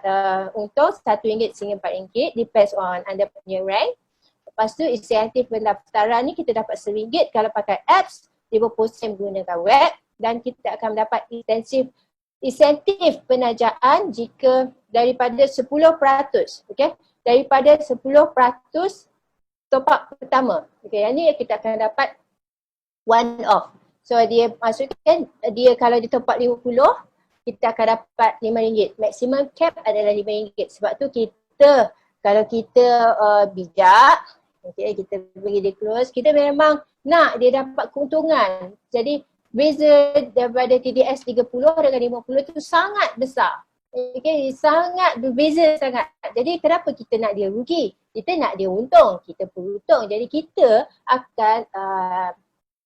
S1: untung RM1 sehingga RM4, depends on anda punya rank. Lepas tu insentif pendaftaran ni kita dapat RM1 kalau pakai apps, 50% menggunakan web, dan kita akan mendapat insentif penajaan jika daripada 10%, okay? Daripada 10% top up pertama. Okay, yang ni kita akan dapat one off. So dia masukkan, dia kalau dia top up 50, kita akan dapat RM5. Maximum cap adalah RM5. Sebab tu kita, kalau kita bijak, okay, kita bagi dia close, kita memang nak dia dapat keuntungan. Jadi beza daripada TDS 30 dengan 50 tu sangat besar. Okay, sangat berbeza sangat. Jadi kenapa kita nak dia rugi? Kita nak dia untung, kita pun untung. Jadi kita akan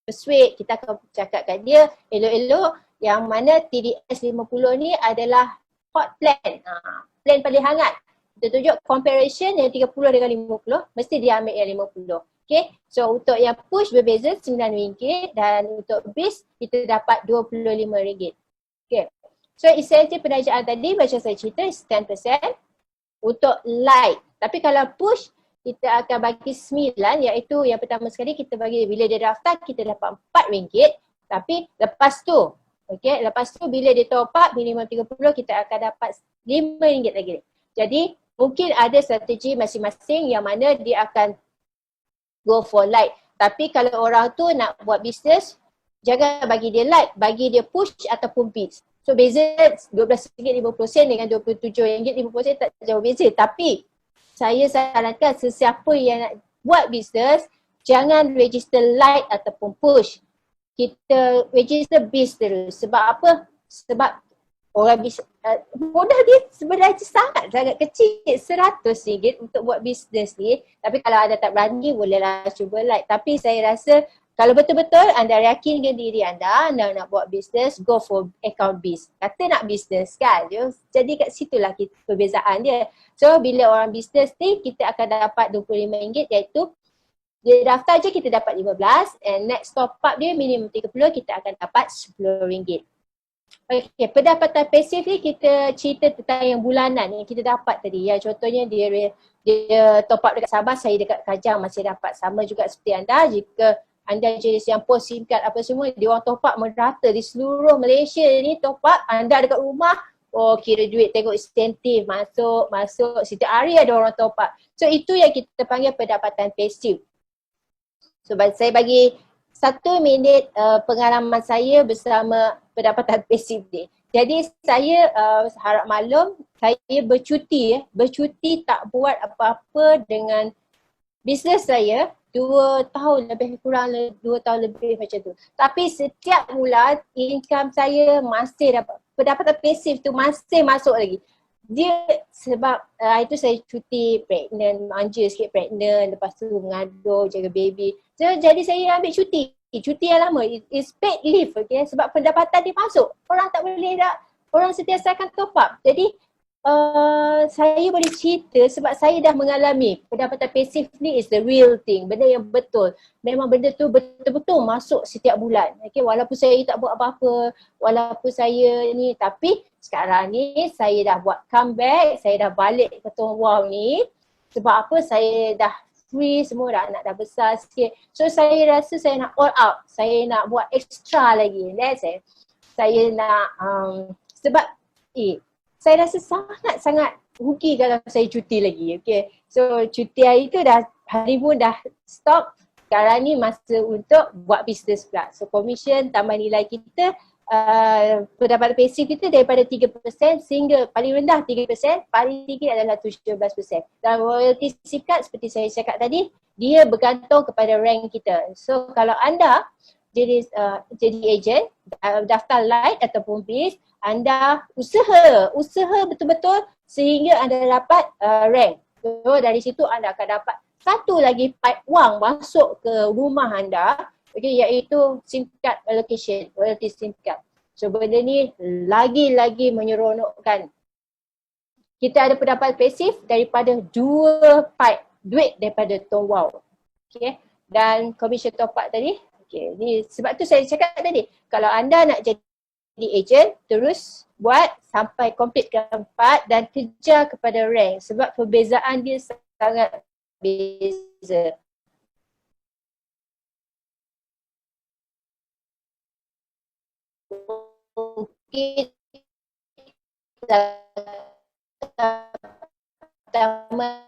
S1: persuade, kita akan cakap kat dia elok-elok yang mana TDS 50 ni adalah hot plan. Plan paling hangat. Kita tunjuk comparison yang 30 dengan 50, mesti dia ambil yang 50. Okay, so untuk yang push berbeza RM9 dan untuk bis kita dapat RM25. Okay, so insentif penajaan tadi macam saya cerita 10% untuk light. Tapi kalau push kita akan bagi 9, iaitu yang pertama sekali kita bagi bila dia daftar kita dapat RM4. Tapi lepas tu, okay, lepas tu bila dia top up minimum 30 kita akan dapat RM5 lagi. Jadi mungkin ada strategi masing-masing yang mana dia akan go for light. Tapi kalau orang tu nak buat bisnes, jangan bagi dia light, bagi dia push ataupun bis. So beza RM12.50 dengan RM27.50 tak jauh beza. Tapi saya sarankan sesiapa yang nak buat bisnes, jangan register light ataupun push. Kita register bis terus. Sebab apa? Sebab orang modal dia sebenarnya sangat kecil, RM100 untuk buat bisnes ni. Tapi kalau anda tak berani, bolehlah cuba light. Tapi saya rasa kalau betul-betul anda yakin dengan diri anda nak buat bisnes, go for account biz. Kata nak bisnes kan, jadi kat situlah perbezaan dia. So bila orang bisnes ni kita akan dapat RM25, iaitu dia daftar je kita dapat 15 and next top up dia minimum 30, kita akan dapat RM10. Okay, pendapatan pasif ni kita cerita tentang yang bulanan yang kita dapat tadi. Ya, contohnya dia top up dekat Sabah, saya dekat Kajang masih dapat. Sama juga seperti anda, jika anda jenis yang post SIM card apa semua, dia orang top up merata di seluruh Malaysia ni top up. Anda dekat rumah, oh kira duit, tengok insentif masuk setiap hari ada orang top up. So itu yang kita panggil pendapatan pasif. So saya bagi 1 minit pengalaman saya bersama pendapatan pasif ni. Jadi saya harap maklum, saya bercuti tak buat apa-apa dengan bisnes saya 2 tahun lebih, kurang 2 tahun lebih macam tu. Tapi setiap bulan income saya masih dapat, pendapatan pasif tu masih masuk lagi. Dia sebab itu saya cuti pregnant, manja sikit pregnant, lepas tu mengandung, jaga baby. So, jadi saya ambil cuti yang lama, it's paid leave, okay? Sebab pendapatan dia masuk, orang tak boleh dah, orang sentiasa akan top up. Jadi saya boleh cerita sebab saya dah mengalami pendapatan pasif ni is the real thing, benda yang betul. Memang benda tu betul-betul masuk setiap bulan. Okay, walaupun saya tak buat apa-apa, walaupun saya ni, tapi sekarang ni saya dah buat comeback, saya dah balik ke Wow ni. Sebab apa? Saya dah free, semua dah anak dah besar sikit. So saya rasa saya nak all out, saya nak buat extra lagi. That's it. Saya nak sebab saya rasa sangat-sangat rugi kalau saya cuti lagi. Okay. So cuti hari tu dah, honeymoon dah stop. Sekarang ni masa untuk buat bisnes pula. So commission tambah nilai kita pendapatan pasif kita daripada 3% sehingga paling rendah 3%, paling tinggi adalah 17%. Dan royalty SIM card seperti saya cakap tadi, dia bergantung kepada rank kita. So kalau anda jadi ejen, daftar light ataupun bis, anda usaha betul-betul sehingga anda dapat rank. So dari situ anda akan dapat satu lagi pipe wang masuk ke rumah anda, okay, iaitu SIM card allocation, royalty SIM card. So benda ni lagi-lagi menyeronokkan. Kita ada pendapatan pasif daripada 2 pipe duit daripada Tong Wow. Okay. Dan commission top up tadi. Okay. Ni, sebab tu saya cakap tadi, kalau anda nak jadi ejen, terus buat sampai completekan part dan kejar kepada rank sebab perbezaan dia sangat beza. Mungkin pertama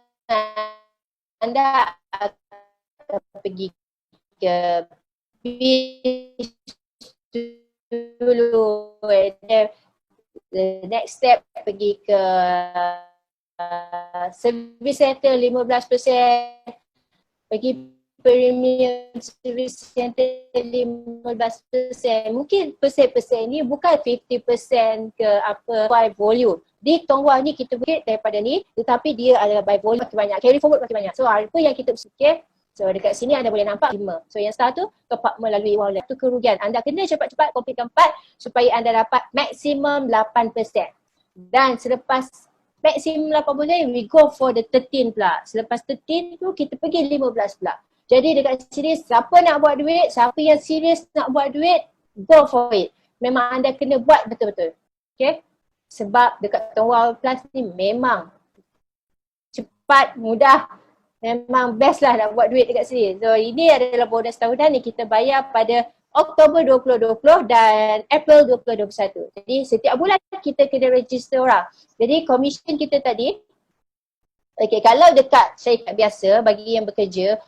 S1: anda akan pergi ke bis dulu, the next step pergi ke service center 15%, pergi premium service center 15%. Mungkin persen ni bukan 50% ke apa by volume. Di Tong Wow ni kita bukit daripada ni, tetapi dia adalah by volume makin banyak, carry forward makin banyak. So apa yang kita fikir, so dekat sini anda boleh nampak 5. So yang satu top up melalui wallet. Itu kerugian. Anda kena cepat-cepat completekan 4 supaya anda dapat maksimum 8%. Dan selepas maksimum 8%, we go for the 13 pula. Selepas 13 tu kita pergi 15 pula. Jadi dekat sini siapa nak buat duit, siapa yang serius nak buat duit, go for it. Memang anda kena buat betul-betul. Okay? Sebab dekat Tong Wow Plus ni memang cepat, mudah. Memang best lah nak buat duit dekat sini. So ini adalah bonus tahunan yang kita bayar pada Oktober 2020 dan April 2021. Jadi setiap bulan kita kena register orang. Jadi commission kita tadi, okay, kalau dekat syarikat biasa bagi yang bekerja,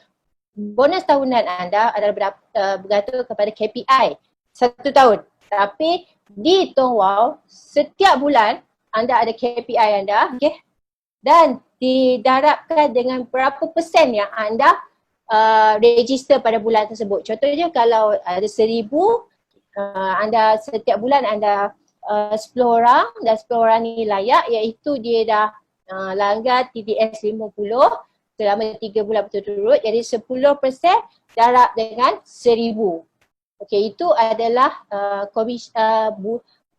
S1: bonus tahunan anda adalah bergantung kepada KPI 1 tahun. Tapi di Tong Wow, setiap bulan anda ada KPI anda, okay? Dan didarabkan dengan berapa persen yang anda register pada bulan tersebut. Contohnya kalau ada 1,000, anda setiap bulan anda 10 orang dan 10 orang ni layak, iaitu dia dah langgar TDS 50 selama 3 bulan berturut-turut, jadi 10% darab dengan 1,000. Okey, itu adalah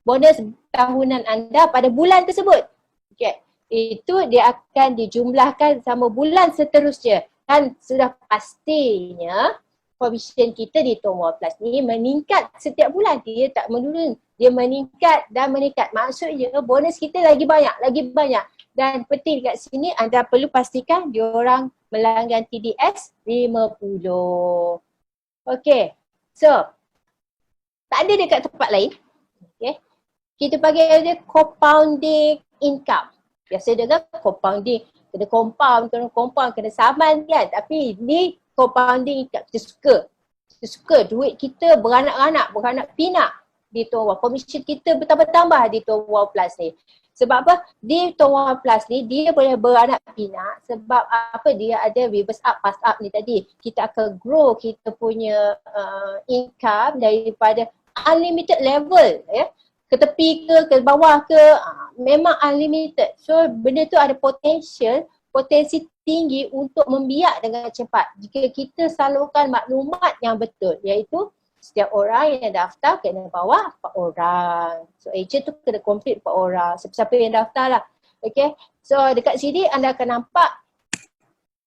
S1: bonus tahunan anda pada bulan tersebut. Okey, itu dia akan dijumlahkan sama bulan seterusnya. Dan sudah pastinya komisen kita di Tong Wow Plus ni meningkat setiap bulan. Dia tak menurun, dia meningkat dan meningkat. Maksudnya bonus kita lagi banyak. Dan penting kat sini anda perlu pastikan diorang melanggan TDS 50. Okey. So, tak ada dekat tempat lain. Okay. Kita panggil dia compounding income. Biasa dengar compounding, kena compound, kena saman kan. Tapi ni compounding income. Kita suka duit kita beranak pinak di Tong Wow. Komisen kita bertambah-tambah di Tong Wow Plus ni. Sebab apa? Di Tong Wow Plus ni dia boleh beranak pinak sebab apa, dia ada reverse up, pass up ni tadi. Kita akan grow kita punya income daripada unlimited level, ya. Ke tepi ke bawah ke, memang unlimited. So benda tu ada potensi tinggi untuk membiak dengan cepat jika kita salurkan maklumat yang betul, iaitu setiap orang yang daftar kena bawa 4 orang. So ejen tu kena complete 4 orang, siapa yang daftar lah. Okay, so dekat sini anda akan nampak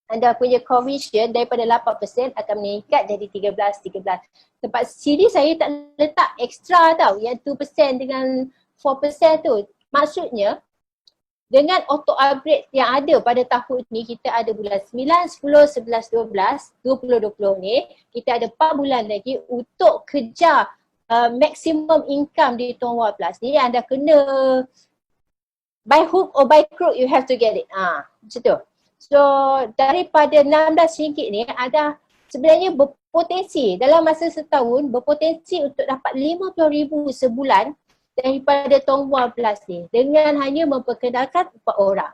S1: anda punya commission daripada 8% akan meningkat jadi 13. Tempat sini saya tak letak extra tau, yang 2% dengan 4% tu. Maksudnya dengan auto upgrade yang ada pada tahun ni, kita ada bulan 9, 10, 11, 12, 2020 ni, kita ada 4 bulan lagi untuk kejar maximum income di Tong Wow Plus ni. Anda kena by hook or by crook, you have to get it. Macam tu. So daripada RM16 ni ada sebenarnya berpotensi dalam masa setahun berpotensi untuk dapat 50,000 sebulan daripada Tongwal Plus ni dengan hanya memperkenalkan 4 orang.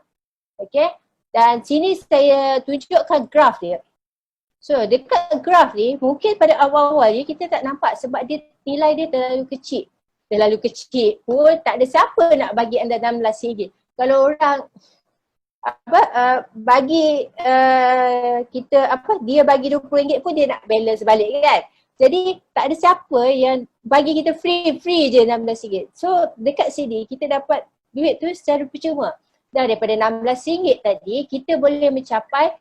S1: Okay, dan sini saya tunjukkan graf dia. So dekat graf ni mungkin pada awal-awal ni kita tak nampak sebab dia nilai dia terlalu kecil. Terlalu kecil pun tak ada siapa nak bagi anda RM16. Kalau orang bagi kita dia bagi RM20 pun dia nak balance balik kan. Jadi tak ada siapa yang bagi kita free je RM16. So dekat sini kita dapat duit tu secara percuma. Dan daripada RM16 tadi kita boleh mencapai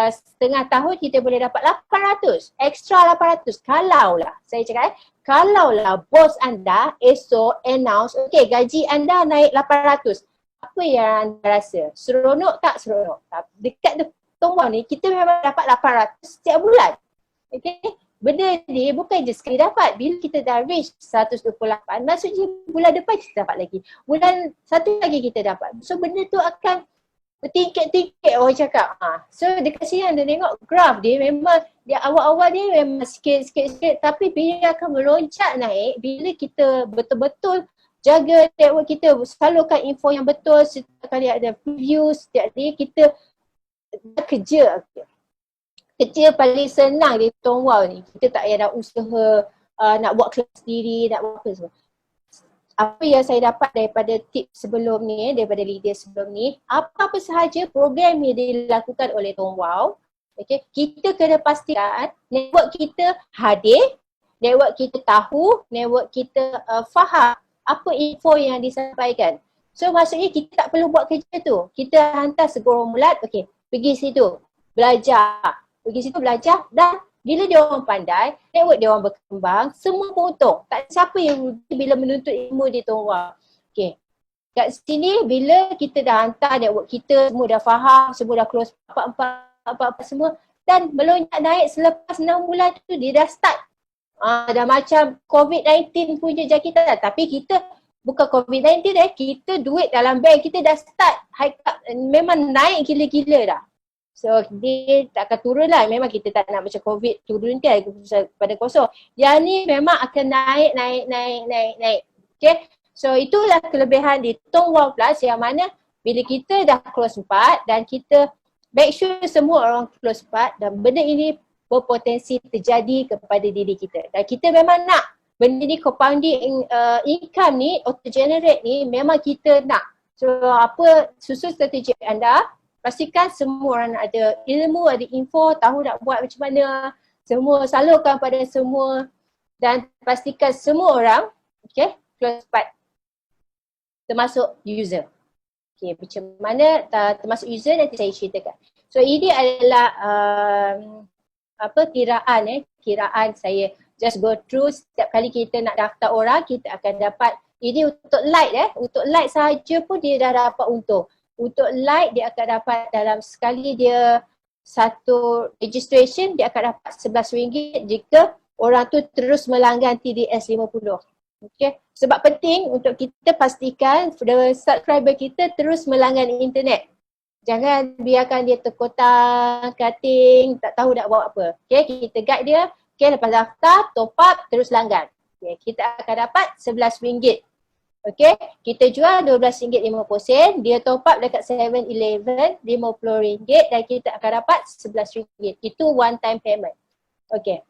S1: setengah tahun kita boleh dapat 800, extra 800 kalaulah, saya cakap kalaulah bos anda esok announce, okay gaji anda naik 800, apa yang anda rasa? Seronok tak seronok? Dekat Tongwal ni kita memang dapat 800 setiap bulan. Okay, benda ni bukan je sekali dapat, bila kita dah reach 128 maksudnya bulan depan kita dapat lagi, bulan satu lagi kita dapat. So benda tu akan bertingkat-tingkat orang cakap. So dekat sini anda tengok graf dia memang dia awal-awal dia memang sikit-sikit tapi bila akan melonjak naik bila kita betul-betul jaga network kita, salurkan info yang betul, setiap kali ada preview, setiap kali kita kerja. Kerja paling senang di Tongwal ni. Kita tak payah nak usaha nak buat kelas sendiri, nak buat apa semua. Apa yang saya dapat daripada tips sebelum ni, daripada leader sebelum ni, apa-apa sahaja program yang dilakukan oleh Tongwal, okay, kita kena pastikan network kita hadir, network kita tahu, network kita faham apa info yang disampaikan. So maksudnya kita tak perlu buat kerja tu. Kita hantar segorong mulat, okay, pergi situ, belajar. Pergi situ belajar dan bila dia orang pandai, network dia orang berkembang, semua pun untung. Tak ada siapa yang rugi bila menuntut ilmu di Tongwal. Okay. Kat sini bila kita dah hantar network kita, semua dah faham, semua dah close apa semua dan melonjak naik selepas 6 bulan tu dia dah start. Dah macam COVID-19 punya jangkitan. Tapi kita bukan COVID-19 kita duit dalam bank kita dah start high up, memang naik gila-gila dah. So dia tak akan turun lah, memang kita tak nak macam COVID turun kan pada kosong. Yang ni memang akan naik. Okay, so itulah kelebihan di Tongwal Plus yang mana bila kita dah close 4 dan kita make sure semua orang close 4 dan benda ini berpotensi terjadi kepada diri kita. Dan kita memang nak benda ni compounding income ni, auto-generate ni memang kita nak. So apa susun strategi anda, pastikan semua orang ada ilmu, ada info, tahu nak buat macam mana, semua salurkan pada semua dan pastikan semua orang, okay, close 4 termasuk user. Okay, macam mana termasuk user nanti saya ceritakan. So ini adalah kiraan saya just go through setiap kali kita nak daftar orang kita akan dapat ini untuk light untuk light sahaja pun dia dah dapat untung. Untuk light dia akan dapat dalam sekali dia satu registration dia akan dapat RM11 jika orang tu terus melanggan TDS 50. Okay. Sebab penting untuk kita pastikan subscriber kita terus melanggan internet. Jangan biarkan dia terkotang, cutting, tak tahu nak buat apa. Okay, kita guide dia. Okay, lepas daftar, top up, terus langgan. Okay, kita akan dapat RM11. Okay, kita jual RM12.50, dia top up dekat 7-Eleven RM50 dan kita akan dapat RM11. Itu one time payment. Okay.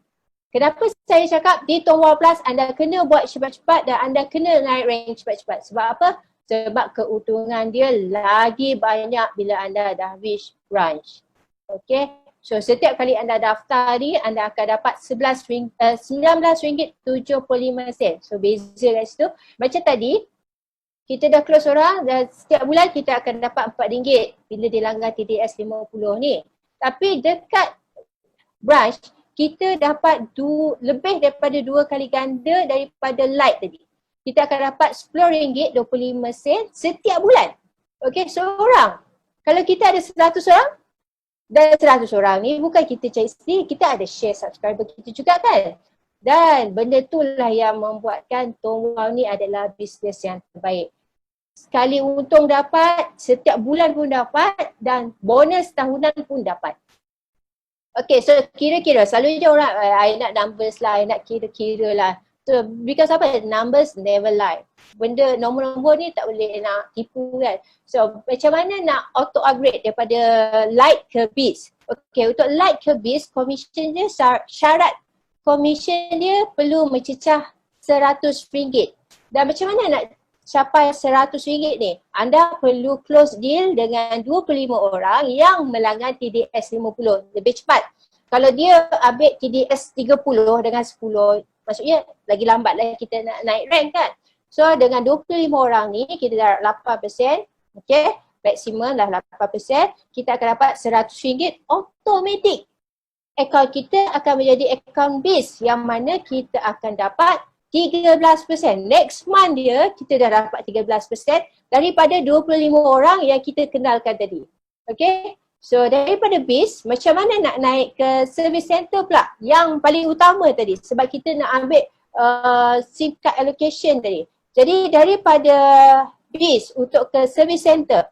S1: Kenapa saya cakap di Tongwal Plus anda kena buat cepat-cepat dan anda kena naik rank cepat-cepat. Sebab apa? Sebab keuntungan dia lagi banyak bila anda dah reach branch. Okay. So setiap kali anda daftar ni anda akan dapat RM19.75. So beza kat situ. Macam tadi kita dah close orang dan setiap bulan kita akan dapat RM4 bila dilanggar TDS 50 ni. Tapi dekat branch kita dapat lebih daripada 2 kali ganda daripada light tadi. Kita akan dapat RM10.25 setiap bulan. Okay, seorang. Kalau kita ada 100 orang, dan 100 orang ni bukan kita cari sendiri, kita ada share subscriber kita juga kan. Dan benda itulah yang membuatkan Tongwal ni adalah bisnes yang terbaik. Sekali untung dapat, setiap bulan pun dapat dan bonus tahunan pun dapat. Okay, so kira-kira selalu je orang I nak numbers lah, I nak kira-kira lah. So because apa? Numbers never lie. Benda nombor-nombor ni tak boleh nak tipu kan. So macam mana nak auto upgrade daripada light ke beast? Okay, untuk light ke beast, commission dia syarat commission dia perlu mencecah RM100. Dan macam mana nak capai RM100 ni? Anda perlu close deal dengan 25 orang yang melanggan TDS 50. Lebih cepat. Kalau dia ambil TDS 30 dengan 10, maksudnya lagi lambat lah kita nak naik rank kan. So dengan 25 orang ni kita dapat 8%, okay, maksimum lah 8%, kita akan dapat RM100 automatic. Akaun kita akan menjadi akaun base yang mana kita akan dapat 13%. Next month dia kita dah dapat 13% daripada 25 orang yang kita kenalkan tadi. Okay. So daripada base, macam mana nak naik ke service center pula yang paling utama tadi sebab kita nak ambil SIM card allocation tadi. Jadi daripada base untuk ke service center,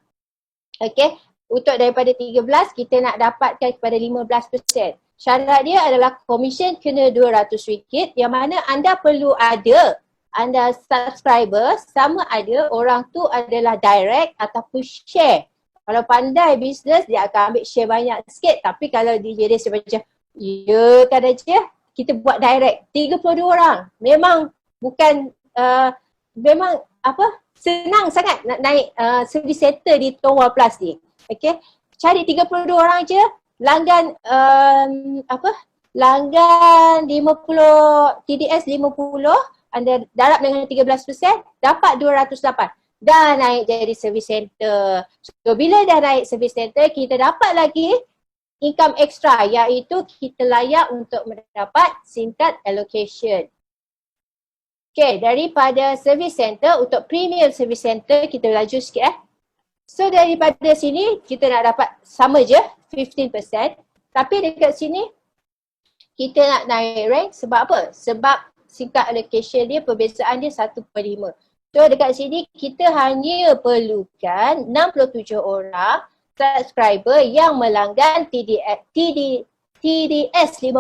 S1: okay, untuk daripada 13 kita nak dapatkan kepada 15%. Syarat dia adalah komisen kena RM200 yang mana anda perlu ada, anda subscriber sama ada orang tu adalah direct ataupun share. Kalau pandai bisnes dia akan ambil share banyak sikit, tapi kalau dia macam ya kan aja kita buat direct 32 orang. Memang bukan memang apa senang sangat nak naik service center di Tower Plus ni. Okay, cari 32 orang je, langgan langgan 50 TDS 50, anda darab dengan 13%, dapat 208. Dah naik jadi service center. So bila dah naik service center, kita dapat lagi income extra iaitu kita layak untuk mendapat SIM card allocation. Okay, daripada service center untuk premium service center kita laju sikit So daripada sini kita nak dapat sama je 15%, tapi dekat sini kita nak naik rank sebab apa? Sebab SIM card allocation dia perbezaan dia 1/5. So dekat sini kita hanya perlukan 67 orang subscriber yang melanggan TDS 50.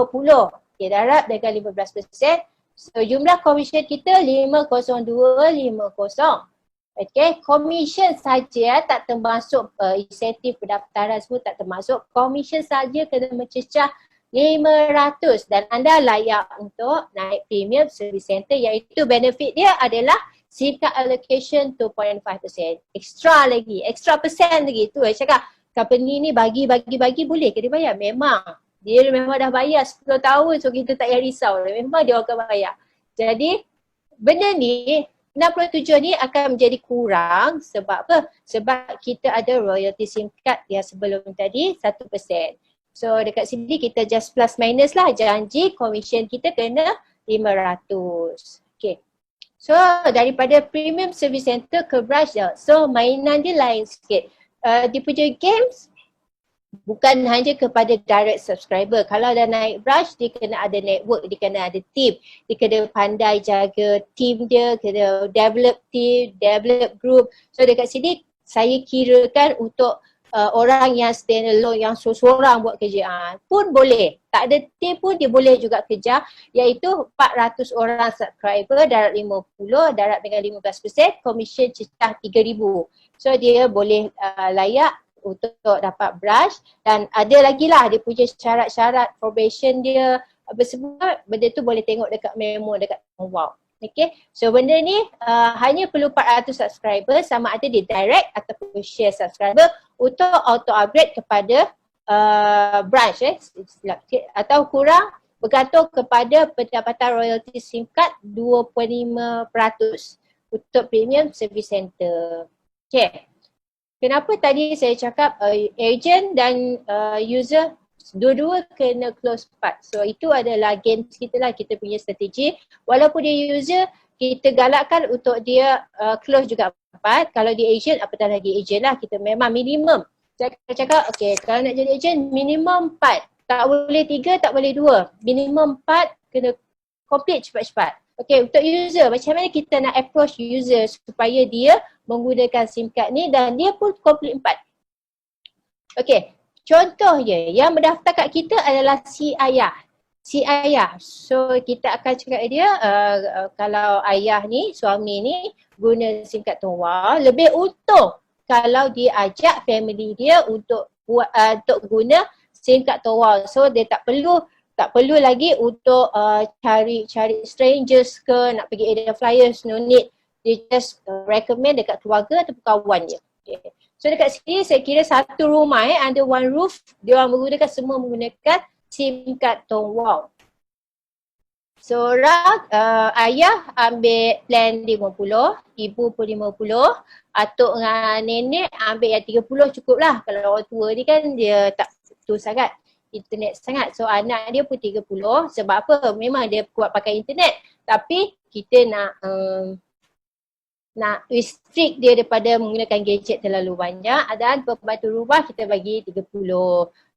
S1: Okay, darab dengan 15%. So jumlah komisen kita 50250. Okay, komisen saja tak termasuk insentif pendaftaran semua tak termasuk. Komisen saja kena mencecah 500 dan anda layak untuk naik premium service center iaitu benefit dia adalah SIM card allocation 2.5%. Extra lagi, extra persen lagi. Tu saya cakap company ni bagi boleh ke dia bayar? Memang. Dia memang dah bayar 10 tahun so kita tak payah risau. Memang dia akan bayar. Jadi benda ni 67 ni akan menjadi kurang sebab apa? Sebab kita ada royalty SIM card yang sebelum tadi 1%. So dekat sini kita just plus minus lah, janji komisen kita kena 500. Okay. So daripada premium service center ke branch dia. So mainan dia lain sikit. Dia punya games bukan hanya kepada direct subscriber. Kalau dah naik branch, dia kena ada network, dia kena ada team. Dia kena pandai jaga team dia, kena develop team, develop group. So dekat sini saya kirakan untuk orang yang stand alone, yang seorang buat kerja pun boleh. Tak ada team pun dia boleh juga kerja iaitu 400 orang subscriber darab 50, darab dengan 15%, komisen cecah 3,000. So dia boleh layak untuk dapat branch dan ada lagi lah dia punya syarat-syarat probation dia apa semua, benda tu boleh tengok dekat memo dekat wow. Okay, so benda ni hanya perlu 400 subscriber sama ada di direct ataupun share subscriber untuk auto upgrade kepada branch atau kurang bergantung kepada pendapatan royalty SIM card 2.5% untuk premium service center. Okay. Kenapa tadi saya cakap agent dan user dua-dua kena close part. So itu adalah games kita lah, kita punya strategi. Walaupun dia user, kita galakkan untuk dia close juga part. Kalau dia agent, apatah lagi agent lah. Kita memang minimum. Saya cakap, okay, kalau nak jadi agent, minimum 4. Tak boleh 3, tak boleh 2. Minimum 4, kena complete cepat-cepat. Okay, untuk user, macam mana kita nak approach user supaya dia menggunakan SIM card ni dan dia pun complete 4. Okay, Contohnya yang mendaftar kat kita adalah si ayah. Si ayah. So kita akan cakap dia kalau ayah ni, suami ni guna SIM kad Tonghua, lebih untung kalau dia ajak family dia untuk untuk guna SIM kad Tonghua. So dia tak perlu lagi untuk cari strangers ke, nak pergi area flyers, no need. Dia just recommend dekat keluarga atau kawan dia. Okay. So dekat sini saya kira satu rumah under one roof, dia orang semua menggunakan SIM kad Tonghua. Seorang ayah ambil plan 50, ibu pun 50, atuk dengan nenek ambil yang 30 cukup lah. Kalau orang tua ni kan dia tak tu sangat internet sangat. So anak dia pun 30, sebab apa? Memang dia kuat pakai internet. Tapi kita nak restrict dia daripada menggunakan gadget terlalu banyak, dan pembantu rumah kita bagi 30.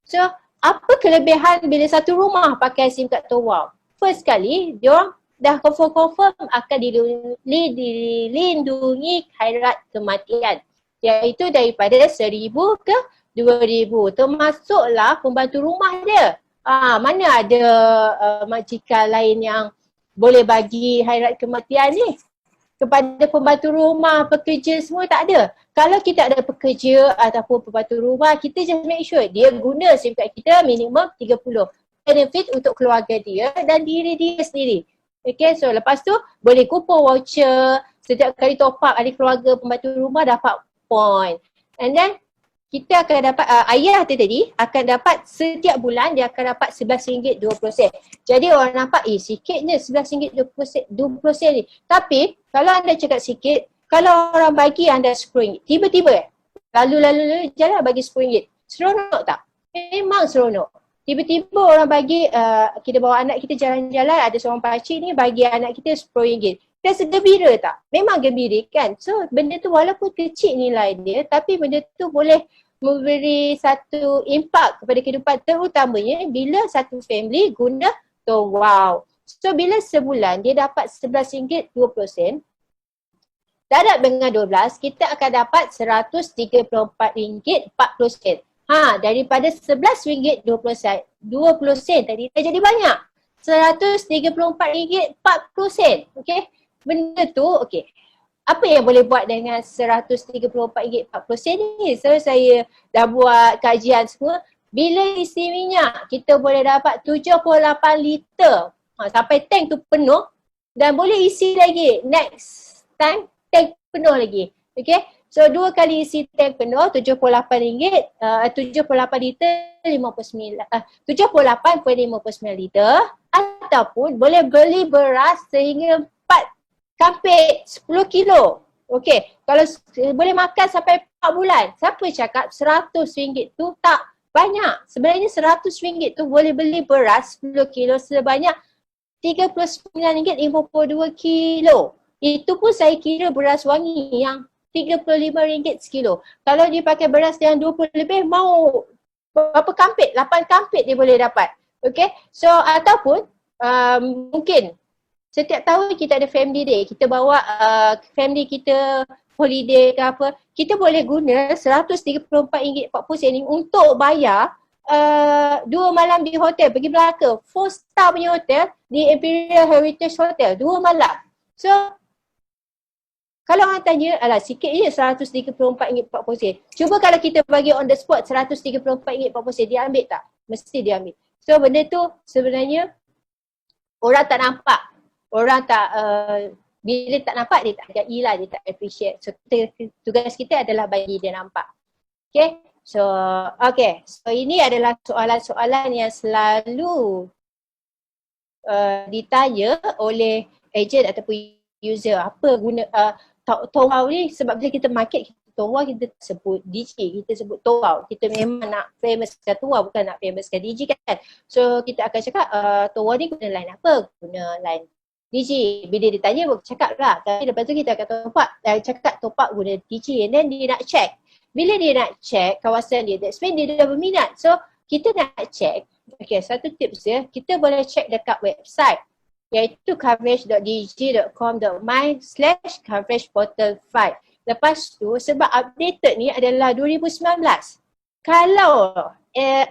S1: So apa kelebihan bila satu rumah pakai SIM kad Tonghua? First kali, diorang dah confirm akan dilindungi khairat kematian, iaitu daripada 1,000 ke 2,000. Termasuklah pembantu rumah dia. Mana ada majikan lain yang boleh bagi khairat kematian ni kepada pembantu rumah, pekerja semua? Tak ada. Kalau kita ada pekerja ataupun pembantu rumah, kita just make sure dia guna SIM card kita minimum 30. Benefit untuk keluarga dia dan diri dia sendiri. Okay, so lepas tu boleh kupon voucher, setiap kali top up ada keluarga pembantu rumah dapat point. And then kita akan dapat, ayah tu tadi akan dapat setiap bulan dia akan dapat RM11.20. Jadi orang nampak sikitnya RM11.20 ni. Tapi kalau anda cakap sikit, kalau orang bagi anda RM10, tiba-tiba lalu jalan bagi RM10, seronok tak? Memang seronok. Tiba-tiba orang bagi, kita bawa anak kita jalan-jalan, ada seorang pakcik ni bagi anak kita RM10. Rasa gembira tak? Memang gembira kan? So benda tu walaupun kecil nilai dia, tapi benda tu boleh memberi satu impak kepada kehidupan, terutamanya bila satu family guna Tonghua. So bila sebulan dia dapat RM11.20, darab dengan 12, kita akan dapat RM134.40. Daripada RM11.20 tadi dah jadi banyak. RM134.40. Okay. Benda tu, okay. Apa yang boleh buat dengan RM134.40 ni? So saya dah buat kajian semua. Bila isi minyak, kita boleh dapat 78 liter. Sampai tank tu penuh dan boleh isi lagi. Next time, tank penuh lagi. Okay. So 2 kali isi tank penuh RM78, 78 liter 78.59 liter, ataupun boleh beli beras sehingga 4 kampik 10 kilo. Okey, kalau boleh makan sampai 4 bulan. Siapa cakap RM100 tu tak banyak? Sebenarnya RM100 tu boleh beli beras 10 kilo sebanyak RM39.52 kilo. Itu pun saya kira beras wangi yang RM35 sekilo. Kalau dia pakai beras yang 20 lebih, mau berapa kampit? 8 kampit dia boleh dapat. Okay, so ataupun mungkin setiap tahun kita ada family day, kita bawa family kita holiday ke apa, kita boleh guna RM134.40 ni untuk bayar 2 malam di hotel, pergi Melaka, 4 star punya hotel di Imperial Heritage Hotel, 2 malam. So kalau orang tanya, alah sikit je RM134.40. Cuba kalau kita bagi on the spot RM134.40, dia ambil tak? Mesti dia ambil. So benda tu sebenarnya orang tak nampak. Orang tak, bila tak nampak dia tak hargai lah, dia tak appreciate. So tugas kita adalah bagi dia nampak. Okay, so ini adalah soalan-soalan yang selalu ditanya oleh agent ataupun user. Apa guna Tonghua ni? Sebab bila kita market Tonghua, kita sebut DJ, kita sebut Tonghua. Kita memang nak famouskan Tonghua, bukan nak famouskan DJ kan. So kita akan cakap Tonghua ni guna line apa? Guna line DJ. Bila dia tanya, cakap lah. Tapi lepas tu kita akan cakap top up guna DJ, and then dia nak check. Bila dia nak check kawasan dia, that's when dia dah berminat. So kita nak check, okay, satu tips dia, kita boleh check dekat website, iaitu coverage.dg.com.my/coverage portal 5. Lepas tu sebab updated ni adalah 2019. Kalau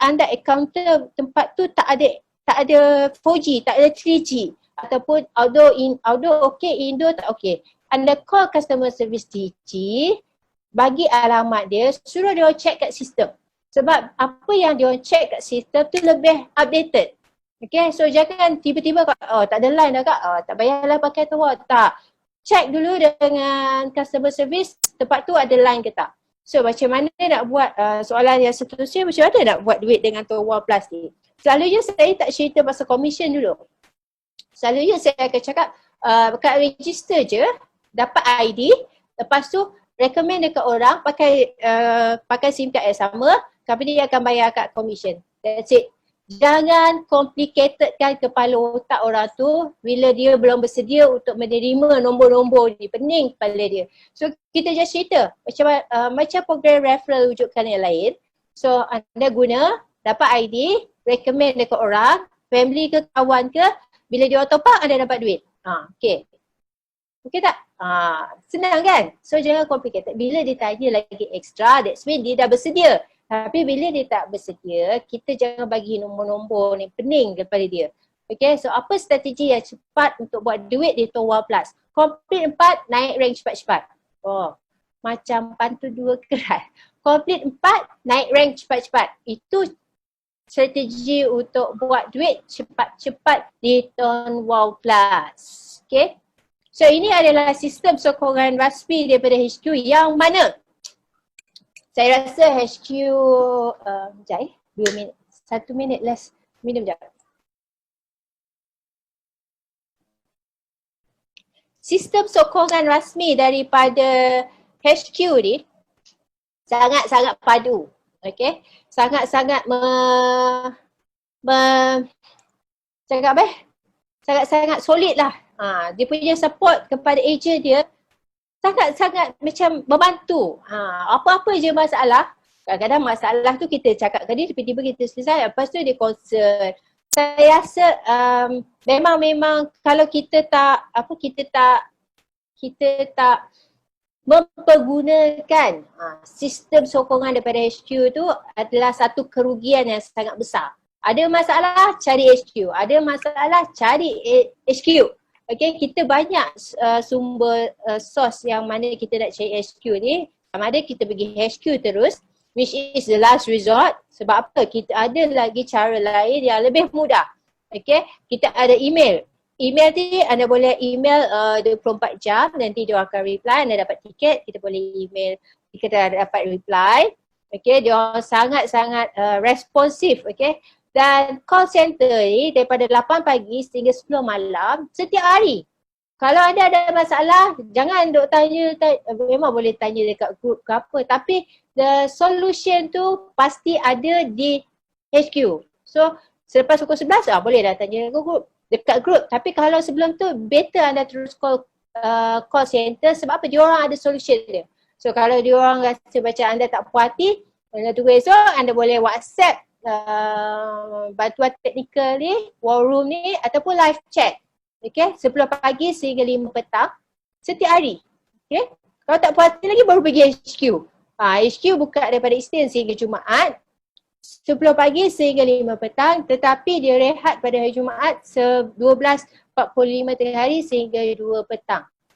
S1: anda encounter tempat tu tak ada 4G, tak ada 3G ataupun outdoor okey, indoor tak okey. Anda call customer service DG, bagi alamat dia, suruh dia check kat sistem. Sebab apa yang dia check kat sistem tu lebih updated. Okay, so jangan tiba-tiba tak ada line dah kak, tak payahlah pakai tower. Tak. Check dulu dengan customer service tempat tu ada line ke tak. So macam mana nak buat soalan yang seterusnya, macam mana nak buat duit dengan tower plus ni. Selalunya saya tak cerita pasal commission dulu. Selalunya saya akan cakap kat register je, dapat ID, lepas tu recommend dekat orang pakai SIM card yang sama, company akan bayar kat commission. That's it. Jangan complicatedkan kepala otak orang tu bila dia belum bersedia untuk menerima nombor-nombor ni. Pening kepala dia. So kita just cerita macam program referral rujukan yang lain. So anda guna, dapat ID, recommend dekat orang, family ke kawan ke, bila dia top up anda dapat duit. Okay. Okay tak? Senang kan? So jangan complicated. Bila dia tanya lagi extra, that's mean dia dah bersedia. Tapi bila dia tak bersedia, kita jangan bagi nombor-nombor ni, pening daripada dia. Okay, so apa strategi yang cepat untuk buat duit di Tower Plus? Complete 4, naik rank cepat-cepat. Oh, macam pantun 2 kerat. Complete 4, naik rank cepat-cepat. Itu strategi untuk buat duit cepat-cepat di Tower Plus. Okay. So ini adalah sistem sokongan rasmi daripada HQ yang mana saya rasa HQ, sekejap 2 minit, 1 minit less, minum sekejap. Sistem sokongan rasmi daripada HQ ni sangat-sangat padu. Okay, sangat-sangat cakap apa? Sangat-sangat solid lah. Dia punya support kepada agent dia sangat-sangat macam membantu. Apa-apa je masalah, kadang-kadang masalah tu kita cakap tadi, tiba-tiba kita selesai, lepas tu dia concern. Saya rasa memang kalau kita tak mempergunakan sistem sokongan daripada HQ tu adalah satu kerugian yang sangat besar. Ada masalah, cari HQ. Ada masalah, cari HQ. Okay, kita banyak sumber source yang mana kita nak cari HQ ni. Sama ada kita pergi HQ terus, which is the last resort. Sebab apa? Kita ada lagi cara lain yang lebih mudah. Okay, kita ada email. Email ni anda boleh email 24 jam, nanti dia akan reply, anda dapat tiket, kita boleh email, kita dapat reply. Okay, dia sangat-sangat responsif. Okay. Dan call center ni daripada 8 pagi sehingga 10 malam setiap hari. Kalau anda ada masalah, jangan duk tanya, memang boleh tanya dekat group ke apa, tapi the solution tu pasti ada di HQ. So selepas pukul 11 boleh dah tanya dekat group. Tapi kalau sebelum tu better anda terus call center, sebab apa? Dia orang ada solution dia. So kalau dia orang rasa macam anda tak puas hati, anda tunggu esok, anda boleh WhatsApp bantuan teknikal ni, war room ni, ataupun live chat. Okay, 10 pagi sehingga 5 petang setiap hari. Okay, kalau tak puas hati lagi baru pergi HQ. HQ buka daripada Isnin sehingga Jumaat 10 pagi sehingga 5 petang, tetapi dia rehat pada hari Jumaat 12.45 tengah hari sehingga 2 petang.